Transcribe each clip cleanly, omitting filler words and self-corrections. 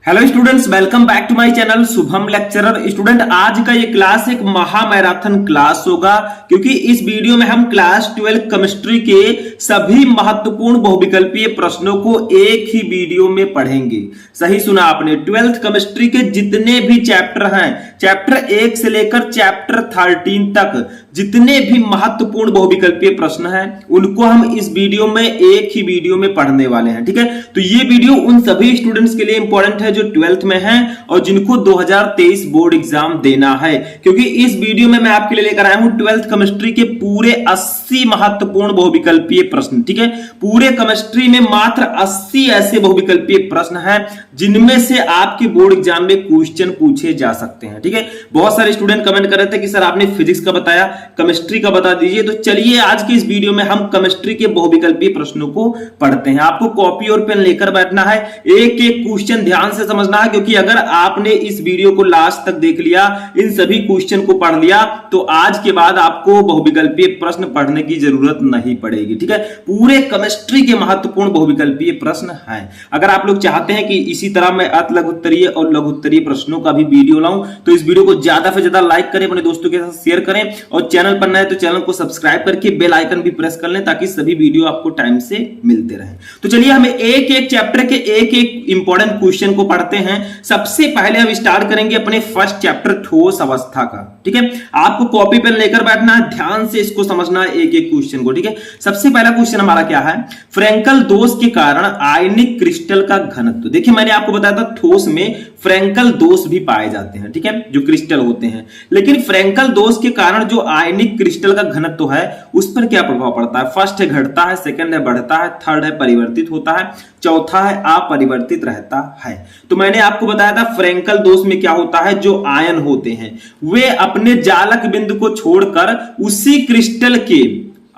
Hello students, welcome back to my channel Shubham lecturer. Student, आज का ये क्लास एक महा मैराथन क्लास होगा क्योंकि इस वीडियो में हम क्लास 12 केमिस्ट्री के सभी महत्वपूर्ण बहुविकल्पीय प्रश्नों को एक ही वीडियो में पढ़ेंगे। सही सुना आपने, 12th केमिस्ट्री के जितने भी चैप्टर हैं, चैप्टर 1 से लेकर चैप्टर 13 तक जितने भी महत्वपूर्ण बहुविकल्पीय प्रश्न हैं उनको हम इस वीडियो में एक ही वीडियो में पढ़ने वाले हैं। ठीक है, तो ये वीडियो उन सभी स्टूडेंट्स के लिए इंपॉर्टेंट है जो 12th में हैं और जिनको 2023 बोर्ड एग्जाम देना है, क्योंकि इस वीडियो में मैं आपके लिए लेकर आया हूं 12th केमिस्ट्री के पूरे 80 महत्वपूर्ण बहुविकल्पीय प्रश्न। ठीक है, पूरे केमिस्ट्री में मात्र 80 ऐसे बहुविकल्पीय प्रश्न हैं जिनमें से आपके बोर्ड एग्जाम में क्वेश्चन पूछे जा सकते हैं। ठीक है, बहुत सारे स्टूडेंट कमेंट कर रहे थे कि सर आपने फिजिक्स का बताया, केमिस्ट्री का बता दीजिए। तो चलिए आज की इस वीडियो में हम केमिस्ट्री के बहुविकल्पीय प्रश्नों को पढ़ते हैं। आपको कॉपी और पेन लेकर बैठना है, एक एक क्वेश्चन ध्यान से समझना है, क्योंकि अगर आपने इस वीडियो को लास्ट तक देख लिया, इन सभी क्वेश्चन को पढ़ लिया, तो आज के बाद आपको बहुविकल्पीय प्रश्न पढ़ने की जरूरत नहीं पड़ेगी। ठीक है, पूरे केमिस्ट्री के महत्वपूर्ण बहुविकल्पीय प्रश्न हैं। अगर आप लोग चाहते हैं कि इसी तरह मैं अति लघुत्तरीय और लघुत्तरीय प्रश्नों का भी वीडियो लाऊं, तो इस वीडियो को ज्यादा से ज्यादा लाइक करें, अपने दोस्तों के साथ शेयर करें और चैनल पर नए तो चैनल को सब्सक्राइब करके बेल आइकन भी प्रेस कर लें ताकि सभी वीडियो आपको टाइम से मिलते रहें। तो चलिए हमें एक एक चैप्टर के एक एक इंपॉर्टेंट क्वेश्चन को पढ़ते हैं। सबसे पहले हम स्टार्ट करेंगे अपने फर्स्ट चैप्टर ठोस अवस्था का। ठीक है, आपको कॉपी पेन लेकर बैठना है, ध्यान से इसको समझना है एक एक क्वेश्चन को। ठीक है, सबसे पहला क्वेश्चन हमारा क्या है, फ्रैंकल दोष के कारण आयनिक क्रिस्टल का घनत्व। देखिए मैंने आपको बताया था ठोस में फ्रैंकल दोष भी पाए जाते हैं, ठीक है, जो क्रिस्टल होते हैं, लेकिन फ्रैंकल दोष के कारण जो आयनिक क्रिस्टल का घनत्व है उस पर क्या प्रभाव पड़ता है। फर्स्ट है घटता है, सेकंड है बढ़ता है, थर्ड है परिवर्तित होता है, चौथा है अपरिवर्तित रहता है। तो मैंने आपको बताया था फ्रैंकल दोष में क्या होता है, जो आयन होते हैं वे अपने जालक बिंदु को छोड़कर उसी क्रिस्टल के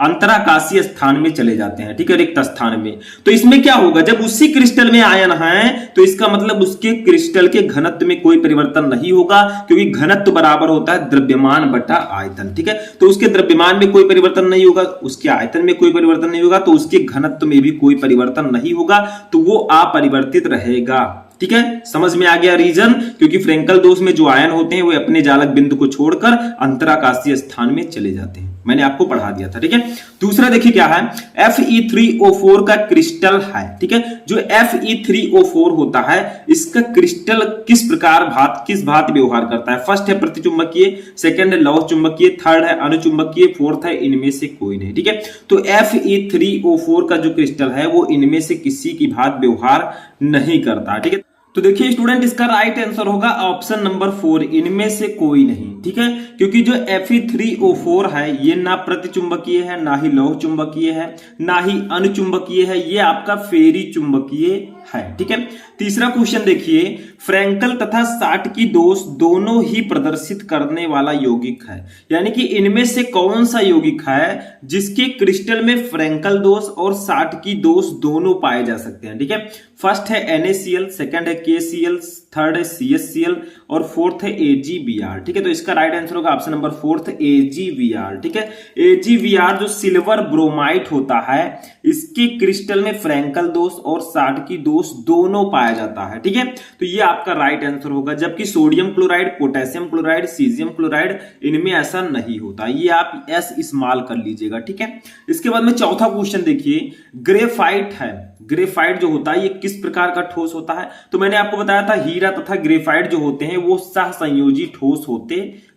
अंतराकाशीय स्थान में चले जाते हैं। ठीक है, रिक्त स्थान में। तो इसमें क्या होगा, जब उसी क्रिस्टल में आयन है तो इसका मतलब उसके क्रिस्टल के घनत्व में कोई परिवर्तन नहीं होगा, क्योंकि घनत्व बराबर होता है द्रव्यमान बटा आयतन। ठीक है, तो उसके द्रव्यमान में कोई परिवर्तन नहीं होगा, उसके आयतन में कोई परिवर्तन नहीं होगा, तो उसके घनत्व में भी कोई परिवर्तन नहीं होगा, तो वो अपरिवर्तित रहेगा। ठीक है, समझ में आ गया रीजन, क्योंकि फ्रैंकल दोष में जो आयन होते हैं वे अपने जालक बिंदु को छोड़कर अंतराकाशीय स्थान में चले जाते हैं। मैंने आपको पढ़ा दिया था। ठीक है, दूसरा देखिए क्या है, Fe3O4 का क्रिस्टल है। ठीक है, जो Fe3O4 होता है इसका क्रिस्टल किस प्रकार किस भांति व्यवहार करता है। फर्स्ट है प्रतिचुंबकीय, सेकंड है लौह चुंबकीय, थर्ड है अनुचुंबकीय, फोर्थ है इनमें से कोई नहीं। ठीक है, तो Fe3O4 का जो क्रिस्टल है वो इनमें से किसी की भांति व्यवहार नहीं करता। ठीक है, तो देखिए स्टूडेंट, इसका राइट आंसर होगा ऑप्शन नंबर 4, इनमें से कोई नहीं। ठीक है, क्योंकि जो Fe3O4 है ये ना प्रतिचुंबकीय है, ना ही लौह चुंबकीय है, ना ही अनुचुंबकीय है, ये आपका फेरी चुंबकीय है। ठीक है, तीसरा क्वेश्चन देखिए, फ्रैंकल तथा साटकी दोष दोनों ही प्रदर्शित करने वाला यौगिक है, यानी कि इनमें से कौन सा यौगिक है जिसके क्रिस्टल में फ्रैंकल दोष और साटकी दोष दोनों पाए जा सकते हैं। ठीक है, फर्स्ट है NaCl, सेकंड है KCl, थर्ड है CsCl और फोर्थ है AgBr। ठीक है, तो इसका राइट आंसर होगा ऑप्शन नंबर 4 AgBr। ठीक है, AgBr जो सिल्वर ब्रोमाइड होता है इसके क्रिस्टल में फ्रैंकल दोष और साटकी दोष दोनों पाया जाता है। ठीक है, तो ये आपका राइट आंसर होगा, जबकि sodium chloride, potassium chloride, caesium chloride इनमें ऐसा नहीं होता। ये आप S इस्तेमाल कर लीजिएगा। ठीक है, इसके बाद में चौथा क्वेश्चन देखिए, ग्रेफाइट है। ग्रेफाइट जो होता है ये किस प्रकार का ठोस होता है, तो मैंने आपको बताया था हीरा तथा ग्रेफाइट जो होते हैं वो सहसंयोजी ठोस होते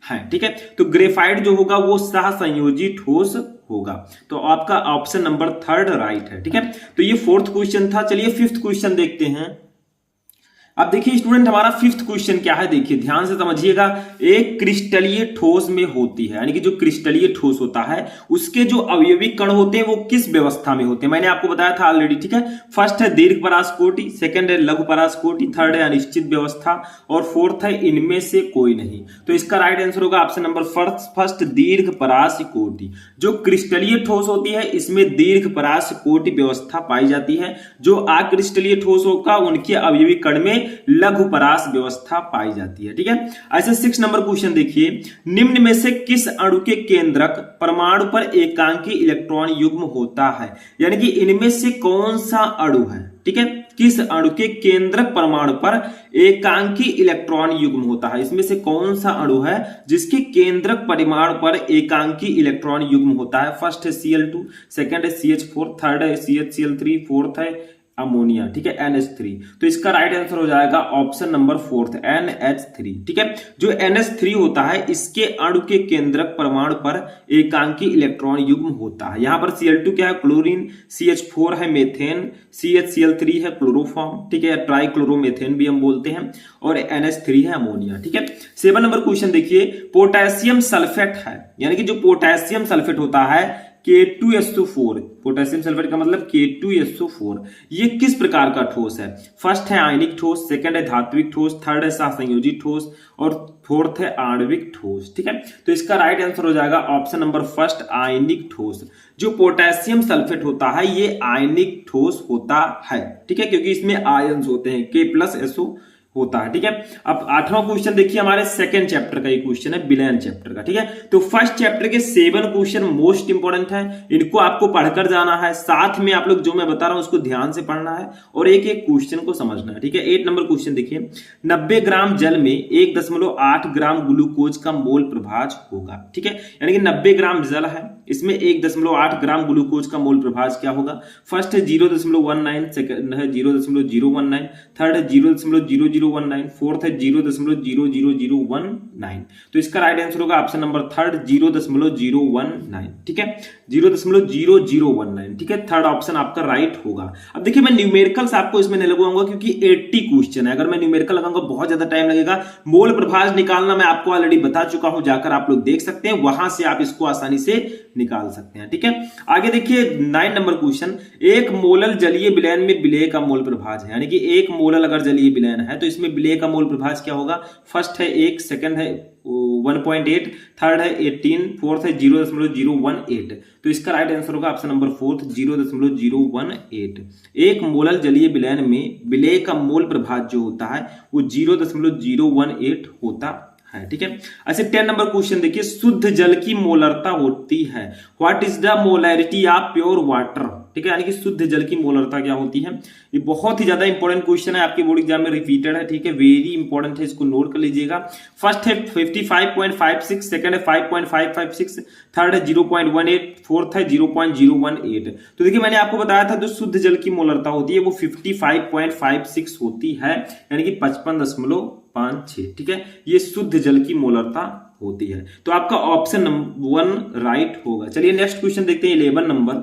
हैं। ठीक है, तो ग्रेफाइट जो होगा वो सहसंयोजी ठोस होगा, तो आपका ऑप्शन नंबर 3 राइट है। ठीक है, तो ये 4th क्वेश्चन था। चलिए 5th क्वेश्चन देखते हैं। अब देखिए स्टूडेंट, हमारा 5th क्वेश्चन क्या है, देखिए ध्यान से समझिएगा। एक क्रिस्टलीय ठोस में होती है, यानी कि जो क्रिस्टलीय ठोस होता है उसके जो अवयवी कण होते हैं वो किस व्यवस्था में होते हैं, मैंने आपको बताया था ऑलरेडी। ठीक है, फर्स्ट है दीर्घ परासकोटि, सेकंड है लघु परासकोटि, थर्ड है अनिश्चित व्यवस्था और फोर्थ है इनमें से कोई नहीं। तो इसका राइट आंसर होगा ऑप्शन नंबर फर्स्ट दीर्घ परासकोटि। जो क्रिस्टलीय ठोस होती है इसमें दीर्घ परासकोटि व्यवस्था पाई जाती है। जो अक्रिस्टलीय ठोस होगा उनके अवयवी कण में लघु परास व्यवस्था पाई जाती है। ठीक है, ऐसे 6 नंबर क्वेश्चन देखिए, निम्न में से किस अणु के केंद्रक परमाणु पर एकांकी इलेक्ट्रॉन युग्म होता है, यानी कि इनमें से कौन सा अणु है। ठीक है, किस अणु के केंद्रक परमाणु पर एकांकी इलेक्ट्रॉन युग्म होता है? इसमें से कौन सा अणु है जिसके केंद्रक परमाणु पर एकांकी इलेक्ट्रॉन युग्म होता है? फर्स्ट है Cl2, सेकंड है CH4, थर्ड है CHCl3, फोर्थ है अमोनिया, ठीक है NH3। तो इसका राइट आंसर हो जाएगा ऑप्शन नंबर फोर्थ NH3, ठीक है। जो NH3 होता है इसके अणु के केंद्रक परमाणु पर एकांकी इलेक्ट्रॉन युग्म होता है। यहां पर Cl2 क्या है? क्लोरीन, CH4 है मेथेन, CHCl3 है क्लोरोफॉर्म, ठीक है, ट्राइक्लोरोमेथेन भी हम बोलते हैं, और NH3 है अमोनिया, ठीक है। 7 नंबर क्वेश्चन देखिए, पोटेशियम सल्फेट है, यानी कि जो पोटेशियम सल्फेट होता है K2SO4, पोटेशियम सल्फेट का मतलब K2SO4, ये किस प्रकार का ठोस है? फर्स्ट है आयनिक ठोस, सेकंड है धात्विक ठोस, थर्ड है सहसंयोजी ठोस, और फोर्थ है आणविक ठोस, ठीक है। तो इसका राइट आंसर हो जाएगा ऑप्शन नंबर फर्स्ट आयनिक ठोस। जो पोटेशियम सल्फेट होता है ये आयनिक ठोस होता है, ठीक है, क्योंकि इसमें आयन्स होते हैं, K+SO होता है, ठीक है। अब 8वां क्वेश्चन देखिए, हमारे सेकंड चैप्टर का ये क्वेश्चन है, विलयन चैप्टर का, ठीक है। तो फर्स्ट चैप्टर के 7 क्वेश्चन मोस्ट इंपोर्टेंट है, इनको आपको पढ़कर जाना है, साथ में आप लोग जो मैं बता रहा हूं उसको ध्यान से पढ़ना है और एक एक क्वेश्चन को समझना है, ठीक है। 8 नंबर क्वेश्चन देखिए, 90 ग्राम जल में 1.8 ग्राम ग्लूकोज का मोल प्रभाज होगा, ठीक है। यानी कि 90 ग्राम जल है, इसमें 1.8 ग्राम ग्लूकोज का मोल प्रभाज क्या होगा? फर्स्ट है 0.19, सेकंड है 0.019, थर्ड है 0.0019, फोर्थ है 0.00019। तो इसका राइट आंसर होगा ऑप्शन नंबर थर्ड 0.019, ठीक है, 0.0019, ठीक है, थर्ड ऑप्शन आपका राइट होगा। अब देखिए मैं न्यूमेरिकल्स आपको इसमें नहीं लगाऊंगा क्योंकि 80 क्वेश्चन है, अगर मैं न्यूमेरिकल लगाऊंगा बहुत ज्यादा टाइम लगेगा। मोल प्रभाज निकालना मैं आपको ऑलरेडी बता चुका हूं, जाकर आप लोग देख सकते हैं, वहां से आप इसको आसानी से निकाल सकते हैं, ठीक है। आगे देखिए 9 नंबर क्वेश्चन, एक मोलल जलीय विलयन में विलेय का मोल प्रभाज है, यानी कि एक मोलल अगर जलीय विलयन है तो इसमें विलेय का मोल प्रभाज क्या होगा? फर्स्ट है 1, सेकंड है 1.8, थर्ड है 18, फोर्थ है 0.018। तो इसका राइट आंसर होगा ऑप्शन नंबर फोर्थ 0.018। एक मोलल जलीय विलयन में विलेय का मोल प्रभाज जो होता है वो 0.018 होता है, ठीक है। अच्छा 10 नंबर क्वेश्चन देखिए, शुद्ध जल की मोलरता होती है, what is the molarity of pure water, ठीक है, यानी कि शुद्ध जल की मोलरता क्या होती है? ये बहुत ही ज्यादा इंपॉर्टेंट क्वेश्चन है, आपके बोर्ड एग्जाम में रिपीटेड है, ठीक है, वेरी इंपॉर्टेंट है, इसको नोट कर लीजिएगा। फर्स्ट है 55.56, सेकंड है 5.556, थर्ड है 0.18, फोर्थ है 0.018। तो देखिए मैंने आपको बताया था जो शुद्ध जल की मोलरता होती है वो 55.56 होती है, यानी कि 55.56, ठीक है, ये शुद्ध जल की मोलरता होती है। तो आपका ऑप्शन नंबर 1 राइट होगा। चलिए नेक्स्ट क्वेश्चन देखते हैं 11 नंबर।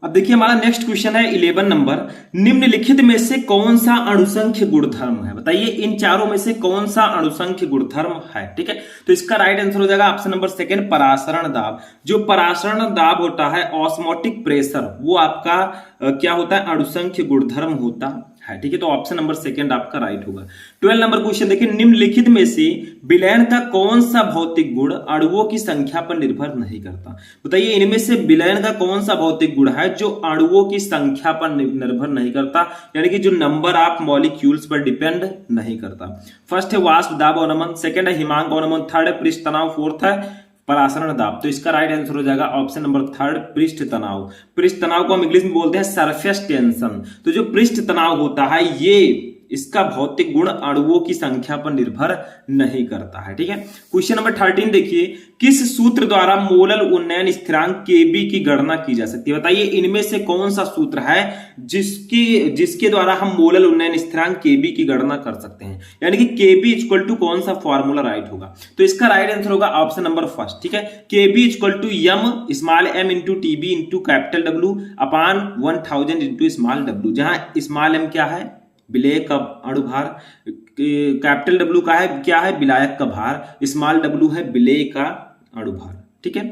अब देखिए हमारा नेक्स्ट क्वेश्चन है 11 नंबर, निम्नलिखित में से कौन सा अणुसंख्य गुणधर्म है? बताइए इन चारों में से कौन सा अणुसंख्य गुणधर्म है, ठीक है। तो इसका राइट आंसर हो जाएगा ऑप्शन नंबर सेकंड परासरण दाब। जो परासरण दाब होता है ऑस्मोटिक प्रेशर, वो आपका क्या होता है? अणुसंख्य गुणधर्म होता है, ठीक है। तो ऑप्शन नंबर सेकंड आपका राइट होगा। 12 नंबर क्वेश्चन देखिए, निम्नलिखित में से विलयन का कौन सा भौतिक गुण अणुओं की संख्या पर निर्भर नहीं करता? बताइए इनमें से विलयन का कौन सा भौतिक गुण है जो अणुओं की संख्या पर निर्भर नहीं करता, यानी कि जो नंबर ऑफ मॉलिक्यूल्स पर डिपेंड नहीं करता? फर्स्ट है वाष्प दाब अवनमन, सेकंड है हिमांक अवनमन, थर्ड है पृष्ठ तनाव, फोर्थ है परासरण दाब। तो इसका राइट आंसर हो जाएगा ऑप्शन नंबर थर्ड पृष्ठ तनाव। पृष्ठ तनाव को हम इंग्लिश में बोलते हैं सरफेस टेंशन। तो जो पृष्ठ तनाव होता है ये इसका भौतिक गुण अणुओं की संख्या पर निर्भर नहीं करता है, ठीक है। क्वेश्चन नंबर 13 देखिए, किस सूत्र द्वारा मोलल उन्नयन स्थिरांक Kb की गणना की जा सकती है? बताइए इनमें से कौन सा सूत्र है जिसके द्वारा हम मोलल उन्नयन स्थिरांक Kb की गणना कर सकते हैं, यानी कि Kb इक्वल टू कौन सा फॉर्मूला राइट होगा? तो इसका राइट आंसर होगा ऑप्शन नंबर फर्स्ट, ठीक है, Kb equal to m small m into TB into capital W upon 1000 into small w, जहां स्मॉल m क्या है? विलेय का अणुभार, कैपिटल W का है क्या है? विलायक का भार, स्मॉल w है विलेय का अणुभार, ठीक है,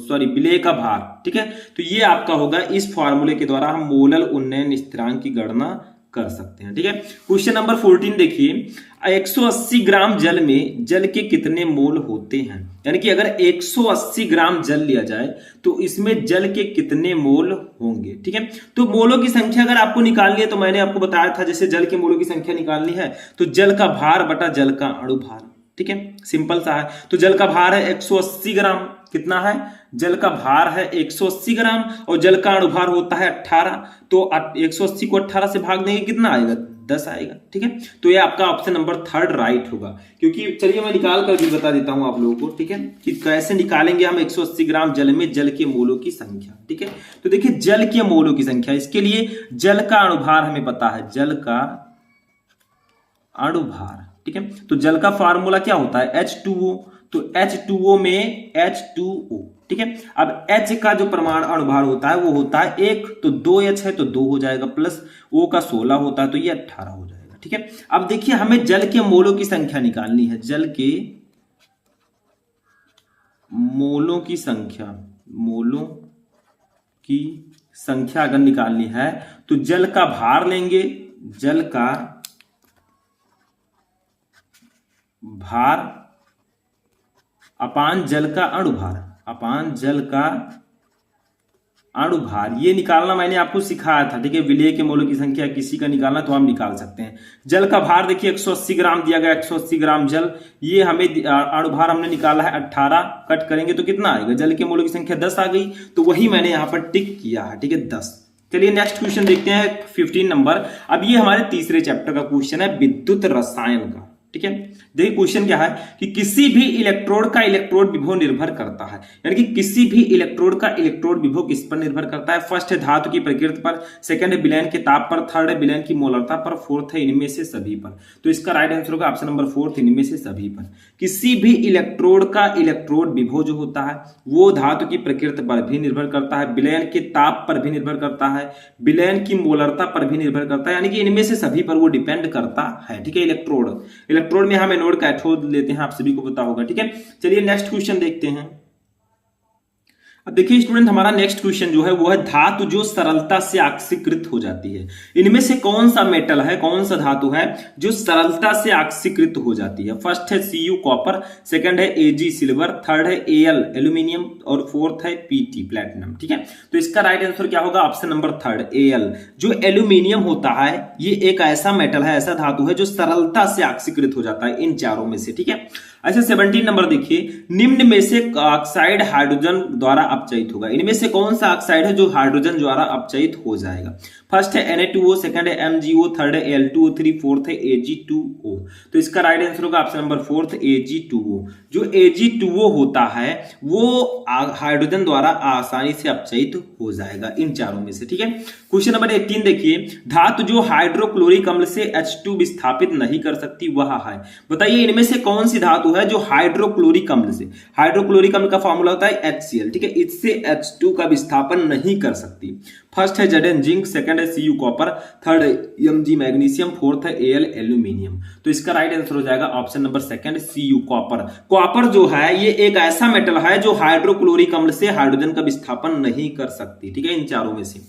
सॉरी विलेय का भार, ठीक है। तो ये आपका होगा, इस फॉर्मूले के द्वारा हम मोलल उन्नयन स्थिरांक की गणना कर सकते हैं, ठीक है। क्वेश्चन नंबर 14 देखिए, 180 ग्राम जल में जल के कितने मोल होते हैं? यानी कि अगर 180 ग्राम जल लिया जाए तो इसमें जल के कितने मोल होंगे, ठीक है। तो मोलों की संख्या अगर आपको निकालनी है तो मैंने आपको बताया था, जैसे जल के मोलों की संख्या निकालनी है तो जल का भार बटा जल का अणुभार, ठीक है, सिंपल सा है। तो जल का भार है 180 ग्राम, कितना है, जल का भार है 180 ग्राम और जल का अणुभार होता है 18, तो 180 को 18 से भाग देंगे कितना आएगा, 10 आएगा। ठीक है, तो ये आपका ऑप्शन नंबर 3 राइट होगा। क्योंकि चलिए मैं निकाल कर भी बता देता हूं आप लोगों को, ठीक है, कि कैसे निकालेंगे हम 180 ग्राम जल में जल के मोलों की संख्या। ठीक है, तो देखिए जल के मोलों की संख्या, इसके लिए जल का अणुभार हमें पता है, जल का अणुभार। ठीक है, तो जल का फार्मूला क्या होता है, H2O, तो H2O में H2O। ठीक है, अब H का जो परमाणु अणुभार होता है वो होता है 1, तो 2H है तो 2 हो जाएगा, प्लस O का 16 होता है तो ये 18 हो जाएगा। ठीक है, अब देखिए हमें जल के मोलों की संख्या निकालनी है, जल के मोलों की संख्या, मोलों की संख्या अगर निकालनी है तो जल का भार लेंगे, जल का भार अपान जल का अणुभार, अपान जल का अणुभार, ये निकालना मैंने आपको सिखाया था। ठीक है, विलेय के मोलों की संख्या किसी का निकालना तो आप निकाल सकते हैं। जल का भार देखिए 180 ग्राम दिया गया, 180 ग्राम जल, ये हमें अणुभार हमने निकाला है 18, कट करेंगे तो कितना आएगा, जल के मोलों की संख्या 10 आ गई, तो वही मैंने यहां पर टिक किया है। ठीक है, 10। चलिए नेक्स्ट क्वेश्चन देखते हैं 15 नंबर। अब ये हमारे तीसरे चैप्टर का क्वेश्चन है विद्युत रसायन का। ठीक है, देखिए क्वेश्चन क्या है कि किसी भी इलेक्ट्रोड का इलेक्ट्रोड विभव निर्भर करता है, यानी कि किसी भी इलेक्ट्रोड का इलेक्ट्रोड विभव किस पर निर्भर करता है। फर्स्ट है धातु की प्रकृति पर, सेकंड है विलयन के ताप पर, थर्ड है विलयन की मोलरता पर, फोर्थ है इनमें से सभी पर। तो इसका राइट आंसर होगा ऑप्शन नंबर 4, इनमें से सभी पर। किसी भी इलेक्ट्रोड का इलेक्ट्रोड विभव जो होता है वो धातु की प्रकृति पर भी निर्भर करता है, विलयन के ताप पर भी निर्भर करता है, विलयन की मोलरता पर भी निर्भर करता है, यानी कि इनमें से सभी पर वो डिपेंड करता है। ठीक है, इलेक्ट्रोड में हम एनोड कैथोड लेते हैं, आप सभी को पता होगा। ठीक है, चलिए नेक्स्ट क्वेश्चन देखते हैं। अब देखिए स्टूडेंट, हमारा नेक्स्ट क्वेश्चन जो है वो है धातु जो सरलता से ऑक्सीकृत हो जाती है। इनमें से कौन सा मेटल है, कौन सा धातु है जो सरलता से ऑक्सीकृत हो जाती है। फर्स्ट है Cu कॉपर, सेकंड है Ag सिल्वर, थर्ड है Al एल्यूमिनियम और फोर्थ है Pt प्लैटिनम। ठीक है, तो इसका राइट आंसर क्या होगा, ऑप्शन नंबर 3 Al। जो एल्यूमिनियम होता है ये एक ऐसा मेटल है, ऐसा धातु है जो सरलता से ऑक्सीकृत हो जाता है इन चारों में से। ठीक है, अच्छा 17 नंबर देखिए, निम्न में से ऑक्साइड हाइड्रोजन द्वारा अपचयित होगा। इनमें से कौन सा ऑक्साइड है जो हाइड्रोजन द्वारा अपचयित हो जाएगा। फर्स्ट है Na2O, सेकंड है MgO, थर्ड है Al2O3, फोर्थ है Ag2O। तो इसका राइट आंसर होगा ऑप्शन नंबर 4 Ag2O। जो Ag2O होता है वो हाइड्रोजन द्वारा आसानी से अपचयित हो जाएगा इन चारों में से। ठीक है, क्वेश्चन नंबर 18 देखिए, धातु जो हाइड्रोक्लोरिक अम्ल से H2 विस्थापित नहीं कर सकती वह है। बताइए इनमें से कौन सी धातु है जो हाइड्रोक्लोरिक अम्ल से, हाइड्रोक्लोरिक अम्ल का फॉर्मूला होता है HCl। ठीक है, इससे H2 का विस्थापन नहीं कर सकती। फर्स्ट है Zn जिंक, सेकंड है Cu कॉपर, थर्ड है Mg मैग्नीशियम, फोर्थ है Al एल्यूमिनियम। तो इसका राइट आंसर हो जाएगा option number 2 Cu copper. Copper जो है ये एक ऐसा मेटल है जो हाइड्रोक्लोरिक अम्ल से हाइड्रोजन का विस्थापन नहीं कर सकती। ठीक है, इन चारों में से।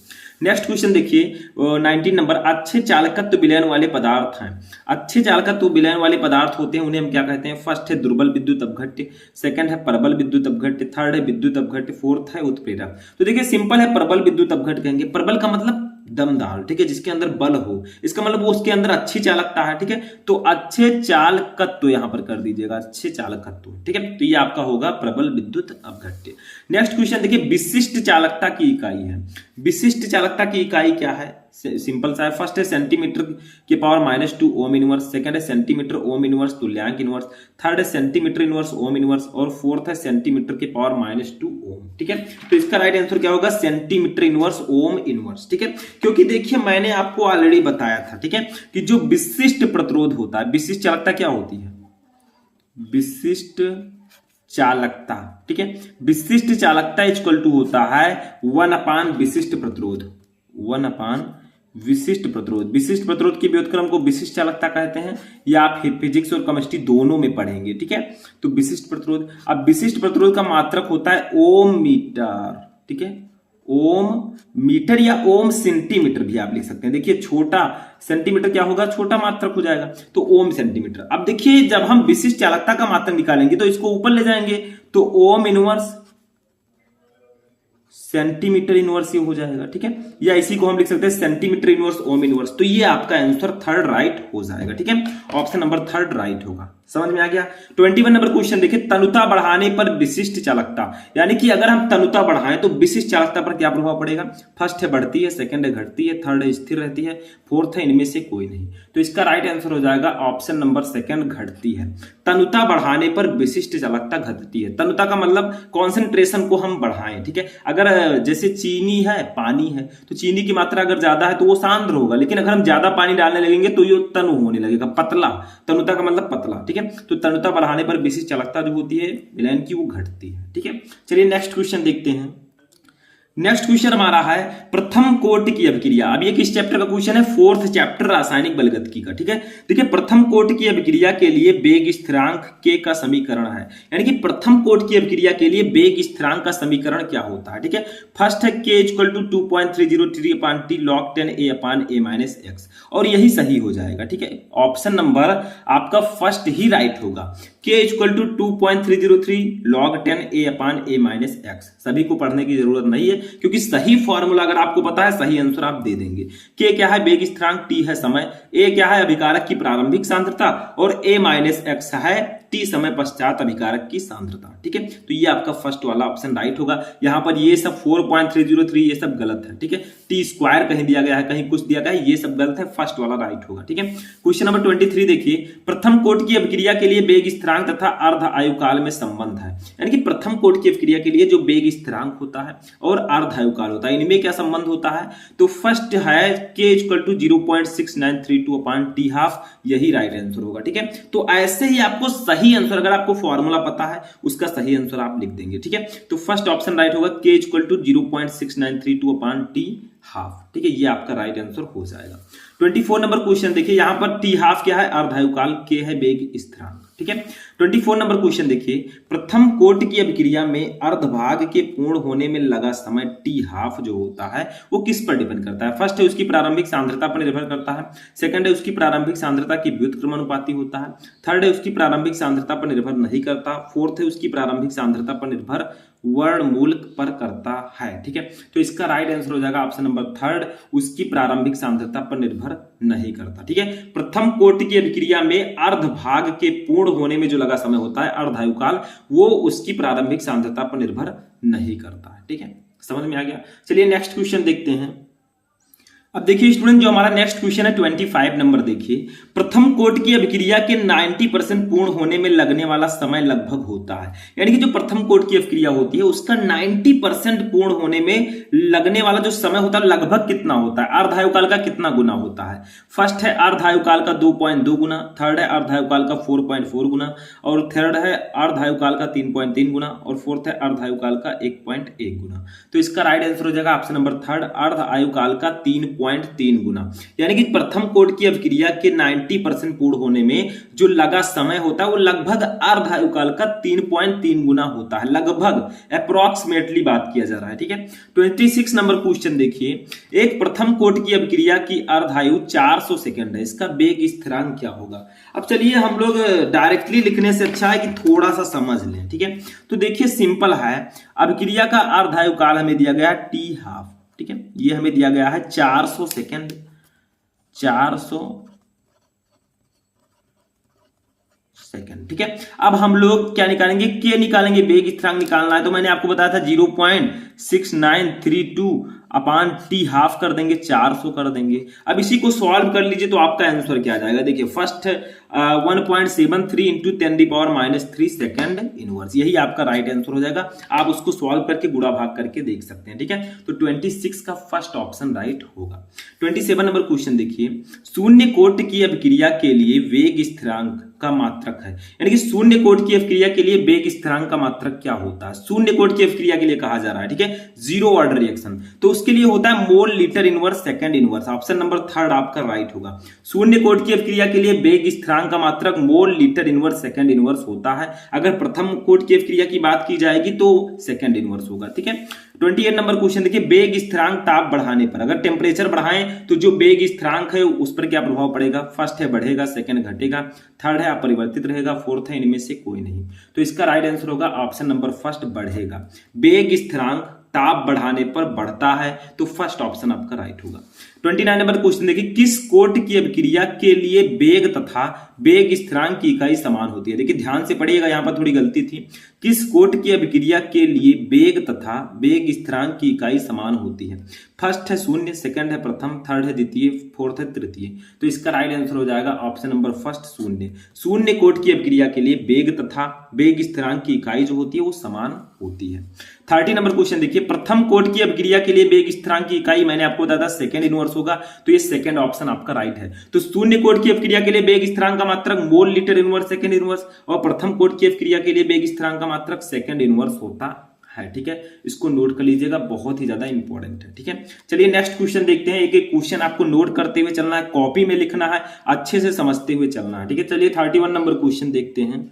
नेक्स्ट क्वेश्चन देखिए 19 नंबर, अच्छे चालकत्व विलयन वाले पदार्थ हैं। अच्छे चालकत्व विलयन वाले पदार्थ होते हैं, उन्हें हम क्या कहते हैं। फर्स्ट है दुर्बल विद्युत अपघट्य, सेकंड है प्रबल विद्युत अपघट्य, थर्ड है विद्युत अपघट्य, फोर्थ है उत्प्रेरक। तो देखिए सिंपल है, प्रबल विद्युत अपघट्य कहेंगे। प्रबल का मतलब दमदार, ठीक है, जिसके अंदर बल हो, इसका मतलब वो उसके अंदर अच्छी चालकता है। ठीक है, तो अच्छे चालकत्व यहां पर कर दीजिएगा, अच्छे चालकत्व। ठीक है, तो ये आपका होगा प्रबल विद्युत अपघट्य। नेक्स्ट क्वेश्चन देखिए, विशिष्ट चालकता की इकाई है। विशिष्ट चालकता की इकाई क्या है, सिंपल सा है। फर्स्ट है सेंटीमीटर के पावर -2 ओम इनवर्स, सेकंड है सेंटीमीटर ओम इनवर्स तुल्यांक इनवर्स, थर्ड है सेंटीमीटर इनवर्स ओम इनवर्स और फोर्थ है सेंटीमीटर के पावर -2 ओम। ठीक है, तो इसका राइट आंसर क्या होगा, सेंटीमीटर इनवर्स ओम इनवर्स। ठीक है, क्योंकि देखिए मैंने आपको ऑलरेडी बताया था, ठीक है, कि जो विशिष्ट प्रतिरोध होता है, विशिष्ट चालकता क्या होती है, विशिष्ट चालकता। ठीक है, विशिष्ट चालकता इक्वल टू होता है 1/विशिष्ट प्रतिरोध, 1/विशिष्ट प्रतिरोध। विशिष्ट प्रतिरोध की व्युत्क्रम को विशिष्ट चालकता कहते हैं, या आप फिजिक्स और केमिस्ट्री दोनों में पढ़ेंगे। ठीक है, तो विशिष्ट प्रतिरोध। अब विशिष्ट प्रतिरोध का मात्रक होता है ओम मीटर। ठीक है, ओम मीटर या ओम सेंटीमीटर भी आप लिख सकते हैं। देखिए छोटा सेंटीमीटर क्या होगा, छोटा मात्रक हो जाएगा, तो ओम सेंटीमीटर। अब देखिए जब हम विशिष्ट चालकता का मात्रक निकालेंगे तो इसको ऊपर ले जाएंगे, तो ओम इनवर्स सेंटीमीटर इनवर्स ये हो जाएगा। ठीक है, या इसी को हम लिख सकते हैं सेंटीमीटर इनवर्स ओम इनवर्स। तो ये आपका आंसर 3rd राइट हो जाएगा। ठीक है, ऑप्शन नंबर 3rd राइट होगा। समझ में आ गया। 21 नंबर क्वेश्चन देखिए, तनुता बढ़ाने पर विशिष्ट चालकता, यानी कि अगर हम तनुता बढ़ाएं तो विशिष्ट चालकता पर क्या प्रभाव पड़ेगा। फर्स्ट है बढ़ती है, सेकंड है घटती है, थर्ड है स्थिर रहती है, फोर्थ है इनमें से कोई नहीं। तो इसका राइट आंसर हो जाएगा ऑप्शन नंबर सेकंड, घटती है। तनुता बढ़ाने पर विशिष्ट चालकता घटती है। तनुता का मतलब कॉन्सेंट्रेशन को हम बढ़ाएं, ठीक है। अगर जैसे चीनी है, पानी है, तो चीनी की मात्रा अगर ज्यादा है तो वो सांद्र होगा, लेकिन अगर हम ज्यादा पानी डालने लगेंगे तो ये तनु होने लगेगा, पतला। तनुता का मतलब पतला, ठीक है। तो तनुता बढ़ाने पर विशिष्ट चालकता जो होती है विलयन की, वो घटती है, ठीक है। चलिए नेक्स्ट क्वेश्चन देखते हैं। नेक्स्ट क्वेश्चन हमारा है प्रथम कोटि की अभिक्रिया। अब ये किस चैप्टर का क्वेश्चन है, फोर्थ चैप्टर रासायनिक बलगतिकी का, ठीक है। देखिए प्रथम कोटि की अभिक्रिया के लिए वेग स्थिरांक के का समीकरण है, यानी कि प्रथम कोटि की अभिक्रिया के लिए वेग स्थिरांक का समीकरण क्या होता है, ठीक है। फर्स्ट है k equal to 2.303 upon T log 10 a upon a minus X, और यही सही हो जाएगा, ठीक है। ऑप्शन नंबर आपका फर्स्ट ही राइट होगा, k equal to 2.303 log 10 a upon a minus X. सभी को पढ़ने की जरूरत नहीं है, क्योंकि सही फॉर्मूला अगर आपको पता है सही आंसर आप दे देंगे। k क्या है, वेग स्थिरांक, t है समय, a क्या है अभिकारक की प्रारंभिक सांद्रता, और a माइनस एक्स है t समय पश्चात अभिकारक की सांद्रता, ठीक है। तो ये आपका फर्स्ट वाला ऑप्शन राइट होगा। यहां पर ये सब 4.303 ये सब गलत है, ठीक है। टी स्क्वायर कहीं दिया गया है, कहीं कुछ दिया गया है, ये सब गलत है, फर्स्ट वाला राइट होगा, ठीक है। क्वेश्चन नंबर 23 देखिए, प्रथम कोटि की अभिक्रिया के लिए वेग स्थिरांक तथा अर्ध आयुकाल में संबंध है, यानी कि प्रथम कोटि की अभिक्रिया के लिए जो वेग स्थिरांक होता है और अर्ध आयुकाल होता है, इनमें क्या संबंध होता है। तो फर्स्ट है k equal to 0.6932 upon T half, यही राइट आंसर होगा, ठीक है। तो ऐसे ही आपको सही आंसर, अगर आपको फॉर्मूला पता है उसका सही आंसर आप लिख देंगे, ठीक है। तो फर्स्ट ऑप्शन राइट होगा, k equal to 0.6932 upon T half, ठीक है। ये आपका राइट आंसर हो जाएगा। 24 नंबर क्वेश्चन देखिए, यहां पर टी हाफ क्या है, अर्धायुकाल, k है वेग स्थिरांक, ठीक है। 24 नंबर क्वेश्चन देखिए, प्रथम कोटि की अभिक्रिया में अर्धभाग के पूर्ण होने में लगा समय टी हाफ जो होता है वो किस पर डिपेंड करता है। फर्स्ट है उसकी प्रारंभिक सांद्रता पर निर्भर करता है, सेकंड है उसकी प्रारंभिक सांद्रता की व्युत्क्रमानुपाती होता है, थर्ड है उसकी प्रारंभिक सांद्रता पर निर्भर नहीं करता, फोर्थ है उसकी प्रारंभिक सांद्रता पर निर्भर वर्णमूल पर करता है, ठीक है। तो इसका राइट आंसर हो जाएगा ऑप्शन नंबर थर्ड, उसकी प्रारंभिक सांद्रता पर निर्भर नहीं करता, ठीक है। प्रथम कोटि की अभिक्रिया में अर्धभाग के पूर्ण होने में जो लगा समय होता है अर्धायुकाल, वो उसकी प्रारंभिक सांद्रता पर निर्भर नहीं करता है, ठीक है। समझ में आ गया। चलिए नेक्स्ट क्वेश्चन देखते हैं। अब देखिए स्टूडेंट, जो हमारा नेक्स्ट क्वेश्चन है 25 नंबर देखिए, प्रथम कोटि की अभिक्रिया के 90% पूर्ण होने में लगने वाला समय लगभग होता है, यानी कि जो प्रथम कोटि की अभिक्रिया होती है उसका 90% पूर्ण होने में लगने वाला जो समय होता है लगभग कितना होता है, अर्धायुकाल का कितना गुना होता है। फर्स्ट है अर्धायुकाल का 2.2 गुना, थर्ड है अर्धायुकाल का 4.4 गुना, और थर्ड है अर्धायुकाल का 3.3 गुना, और फोर्थ है अर्धायुकाल का 1.1 गुना। तो इसका राइट आंसर हो जाएगा ऑप्शन नंबर थर्ड, अर्धायुकाल का 3.3 गुना, यानी कि प्रथम कोटि की अभिक्रिया के 90% पूर्ण होने में जो लगा समय होता है वो लगभग अर्धायुकाल का 3.3 गुना होता है, लगभग अप्रोक्सीमेटली बात किया जा रहा है, ठीक है। 26 नंबर क्वेश्चन देखिए, एक प्रथम कोटि की अभिक्रिया की अर्धायु 400 सेकंड है, इसका वेग स्थिरांक क्या होगा। अब चलिए हम लोग डायरेक्टली लिखने से अच्छा है कि थोड़ा सा समझ लें, ठीक है। तो देखिए सिंपल है, अभिक्रिया का अर्धायुकाल हमें दिया गया टी हाफ, ठीक है। ये हमें दिया गया है 400 सेकंड, 400 सेकंड, ठीक है। अब हम लोग क्या निकालेंगे, के निकालेंगे, वेग स्थिरांक निकालना है। तो मैंने आपको बताया था 0.6932 अपान टी हाफ कर देंगे, 400 कर देंगे। अब इसी को सॉल्व कर लीजिए तो आपका आंसर क्या आ जाएगा। देखिए फर्स्ट 1.73 इंटू 10⁻³ सेकंड इनवर्स, यही आपका राइट आंसर हो जाएगा। आप उसको सॉल्व करके गुणा भाग करके देख सकते हैं, ठीक है। तो 26 का फर्स्ट ऑप्शन राइट होगा। 27 नंबर क्वेश्चन देखिए, शून्य कोटि की अभिक्रिया के लिए वेग स्थिरांक का मात्रक है, यानी कि शून्य कोटि की अभिक्रिया के लिए वेग स्थिरांक का मात्रक क्या होता है। शून्य कोटि की अभिक्रिया के लिए कहा जा रहा है, ठीक है, जीरो ऑर्डर रिएक्शन, तो उसके लिए होता है mole litre inverse second inverse. Option number third आपका राइट होगा। शून्य कोटि की अभिक्रिया के लिए वेग स्थिरांक का मात्रक mole litre inverse second inverse होता है। अगर प्रथम कोटि की अभिक्रिया की बात की जाएगी तो सेकंड इनवर्स होगा, ठीक है। 28 नंबर क्वेश्चन देखिए, वेग स्थिरांक ताप बढ़ाने पर, अगर टेम्परेचर बढ़ाएं तो जो वेग स्थिरांक है उस पर क्या प्रभाव पड़ेगा। फर्स्ट है बढ़ेगा, सेकंड घटेगा, थर्ड है अपरिवर्तित रहेगा, फोर्थ है इनमें से कोई नहीं। तो इसका राइट आंसर होगा ऑप्शन नंबर फर्स्ट, बढ़ेगा। वेग स्थिरांक ताप बढ़ाने पर बढ़ता है, तो फर्स्ट ऑप्शन आपका राइट होगा। 29 नंबर क्वेश्चन देखिए, किस कोट की अभिक्रिया के लिए वेग तथा वेग स्थिरांक की इकाई समान होती है? देखिए ध्यान से पढ़िएगा, यहां पर थोड़ी गलती थी। किस कोट की अभिक्रिया के लिए वेग तथा वेग स्थिरांक की इकाई समान होती है? फर्स्ट है शून्य, सेकंड है प्रथम, थर्ड है द्वितीय, फोर्थ है तृतीय। तो इसका राइट आंसर हो जाएगा ऑप्शन नंबर फर्स्ट शून्य। शून्य कोट की अभिक्रिया के लिए वेग तथा वेग स्थिरांक की इकाई जो होती है वो समान होती है। 30 नंबर क्वेश्चन देखिए, प्रथम कोट की अभिक्रिया के लिए वेग स्थिरांक की इकाई मैंने आपको बताया था सेकंड इनवर्स होगा, तो ये सेकंड ऑप्शन आपका राइट है। तो शून्य कोट की अभिक्रिया के लिए वेग स्थिरांक का मात्रक mole litre inverse second inverse, और प्रथम कोट की अभिक्रिया के लिए वेग स्थिरांक का मात्रक सेकंड इनवर्स होता है। ठीक है, इसको नोट कर लीजिएगा, बहुत ही ज्यादा इंपॉर्टेंट है। ठीक है, चलिए नेक्स्ट क्वेश्चन देखते हैं। एक एक क्वेश्चन आपको नोट करते हुए चलना है, कॉपी में लिखना है, अच्छे से समझते हुए चलना है। ठीक है, चलिए 31 नंबर क्वेश्चन देखते हैं।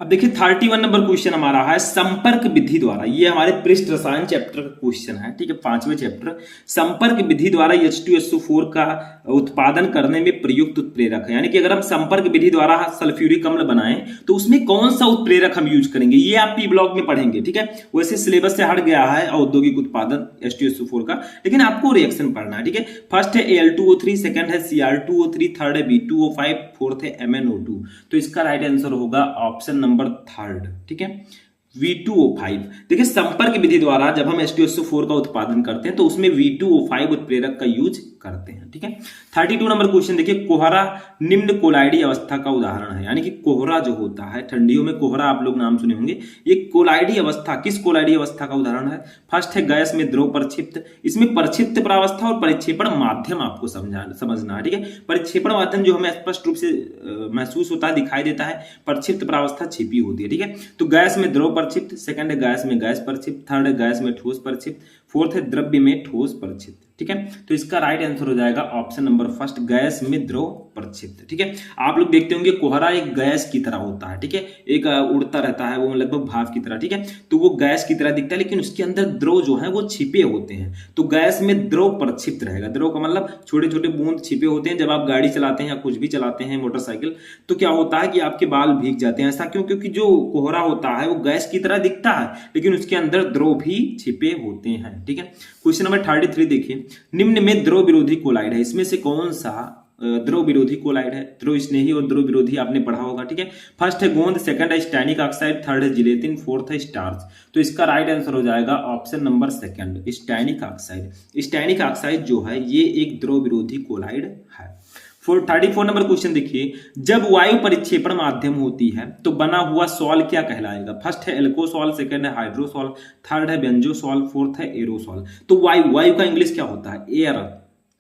अब देखिए 31 नंबर क्वेश्चन हमारा है संपर्क विधि द्वारा, ये हमारे पृष्ठ रसायन चैप्टर का क्वेश्चन है। ठीक है, 5वें चैप्टर, संपर्क विधि द्वारा H2SO4 का उत्पादन करने में प्रयुक्त उत्प्रेरक है। यानी कि अगर हम संपर्क विधि द्वारा सल्फ्यूरिक अम्ल बनाएं तो उसमें कौन सा उत्प्रेरक हम यूज करेंगे, ये आप पी ब्लॉक में पढ़ेंगे। ठीक है, वैसे सिलेबस से हट गया है औद्योगिक उत्पादन H2SO4 का, लेकिन आपको रिएक्शन पढ़ना है। ठीक है, फर्स्ट है Al2O3, सेकंड है Cr2O3, थर्ड है B2O5, फोर्थ है MnO2। तो इसका राइट आंसर होगा ऑप्शन नंबर थर्ड। ठीक है, V2O5। देखिए संपर्क विधि द्वारा जब हम H2SO4 का उत्पादन करते हैं तो उसमें V2O5 उत्प्रेरक का यूज करते हैं। ठीक है, 32 नंबर क्वेश्चन देखिए, कोहरा निम्न कोलाइडी अवस्था का उदाहरण है। यानी कि कोहरा जो होता है, ठंडियों में कोहरा आप लोग नाम सुने होंगे, ये कोलाइडी अवस्था, किस कोलाइडी अवस्था का उदाहरण है? फर्स्ट है गैस में द्रव प्रक्षिप्त, इसमें प्रक्षिप्त प्रावस्था और परिक्षेपण माध्यम आपको समझना है। ठीक है, परिक्षेपण माध्यम जो हमें स्पष्ट रूप से महसूस होता है, दिखाई देता है, प्रक्षिप्त प्रावस्था छिपी होती है। ठीक है, तो गैस में द्रव प्रक्षिप्त, सेकंड है गैस में गैस प्रक्षिप्त, थर्ड है गैस में ठोस प्रक्षिप्त, फोर्थ है द्रव्य में ठोस प्रक्षिप्त। ठीक है, तो इसका राइट आंसर हो जाएगा ऑप्शन नंबर फर्स्ट, गैस में द्रव प्रक्षिप्त। ठीक है, आप लोग देखते होंगे कोहरा एक गैस की तरह होता है। ठीक है, एक उड़ता रहता है, वो लगभग भाप की तरह। ठीक है, तो वो गैस की तरह दिखता है, लेकिन उसके अंदर द्रव जो है वो छिपे होते हैं। तो गैस में द्रव प्रक्षिप्त रहेगा। द्रव का मतलब छोटे छोटे बूंद छिपे होते हैं। जब आप गाड़ी चलाते हैं या कुछ भी चलाते हैं, मोटरसाइकिल, तो क्या होता है कि आपके बाल भीग जाते हैं। ऐसा क्यों? क्योंकि जो कोहरा होता है वो गैस की तरह दिखता है, लेकिन उसके अंदर द्रव भी छिपे होते हैं। ठीक है, क्वेश्चन नंबर 33 देखिए, निम्न में द्रव विरोधी कोलाइड है, इसमें से कौन सा द्रव विरोधी कोलाइड है? द्रव स्नेही और द्रव विरोधी आपने पढ़ा होगा। ठीक है, फर्स्ट है गोंद, सेकंड है स्टैनिक ऑक्साइड, थर्ड है जिलेटिन, फोर्थ है स्टार्च। तो इसका राइट आंसर हो जाएगा option number second, stannic oxide. Stannic oxide जो है ये एक द्रव विरोधी कोलाइड है। 34 नंबर क्वेश्चन देखिए, जब वायु परिक्षेपण माध्यम होती है तो बना हुआ सॉल क्या कहलाएगा? फर्स्ट है एल्कोसॉल, सेकंड है हाइड्रोसॉल, थर्ड है बेंजोसॉल, फोर्थ है एरोसॉल। तो वायु का इंग्लिश क्या होता है? एयर।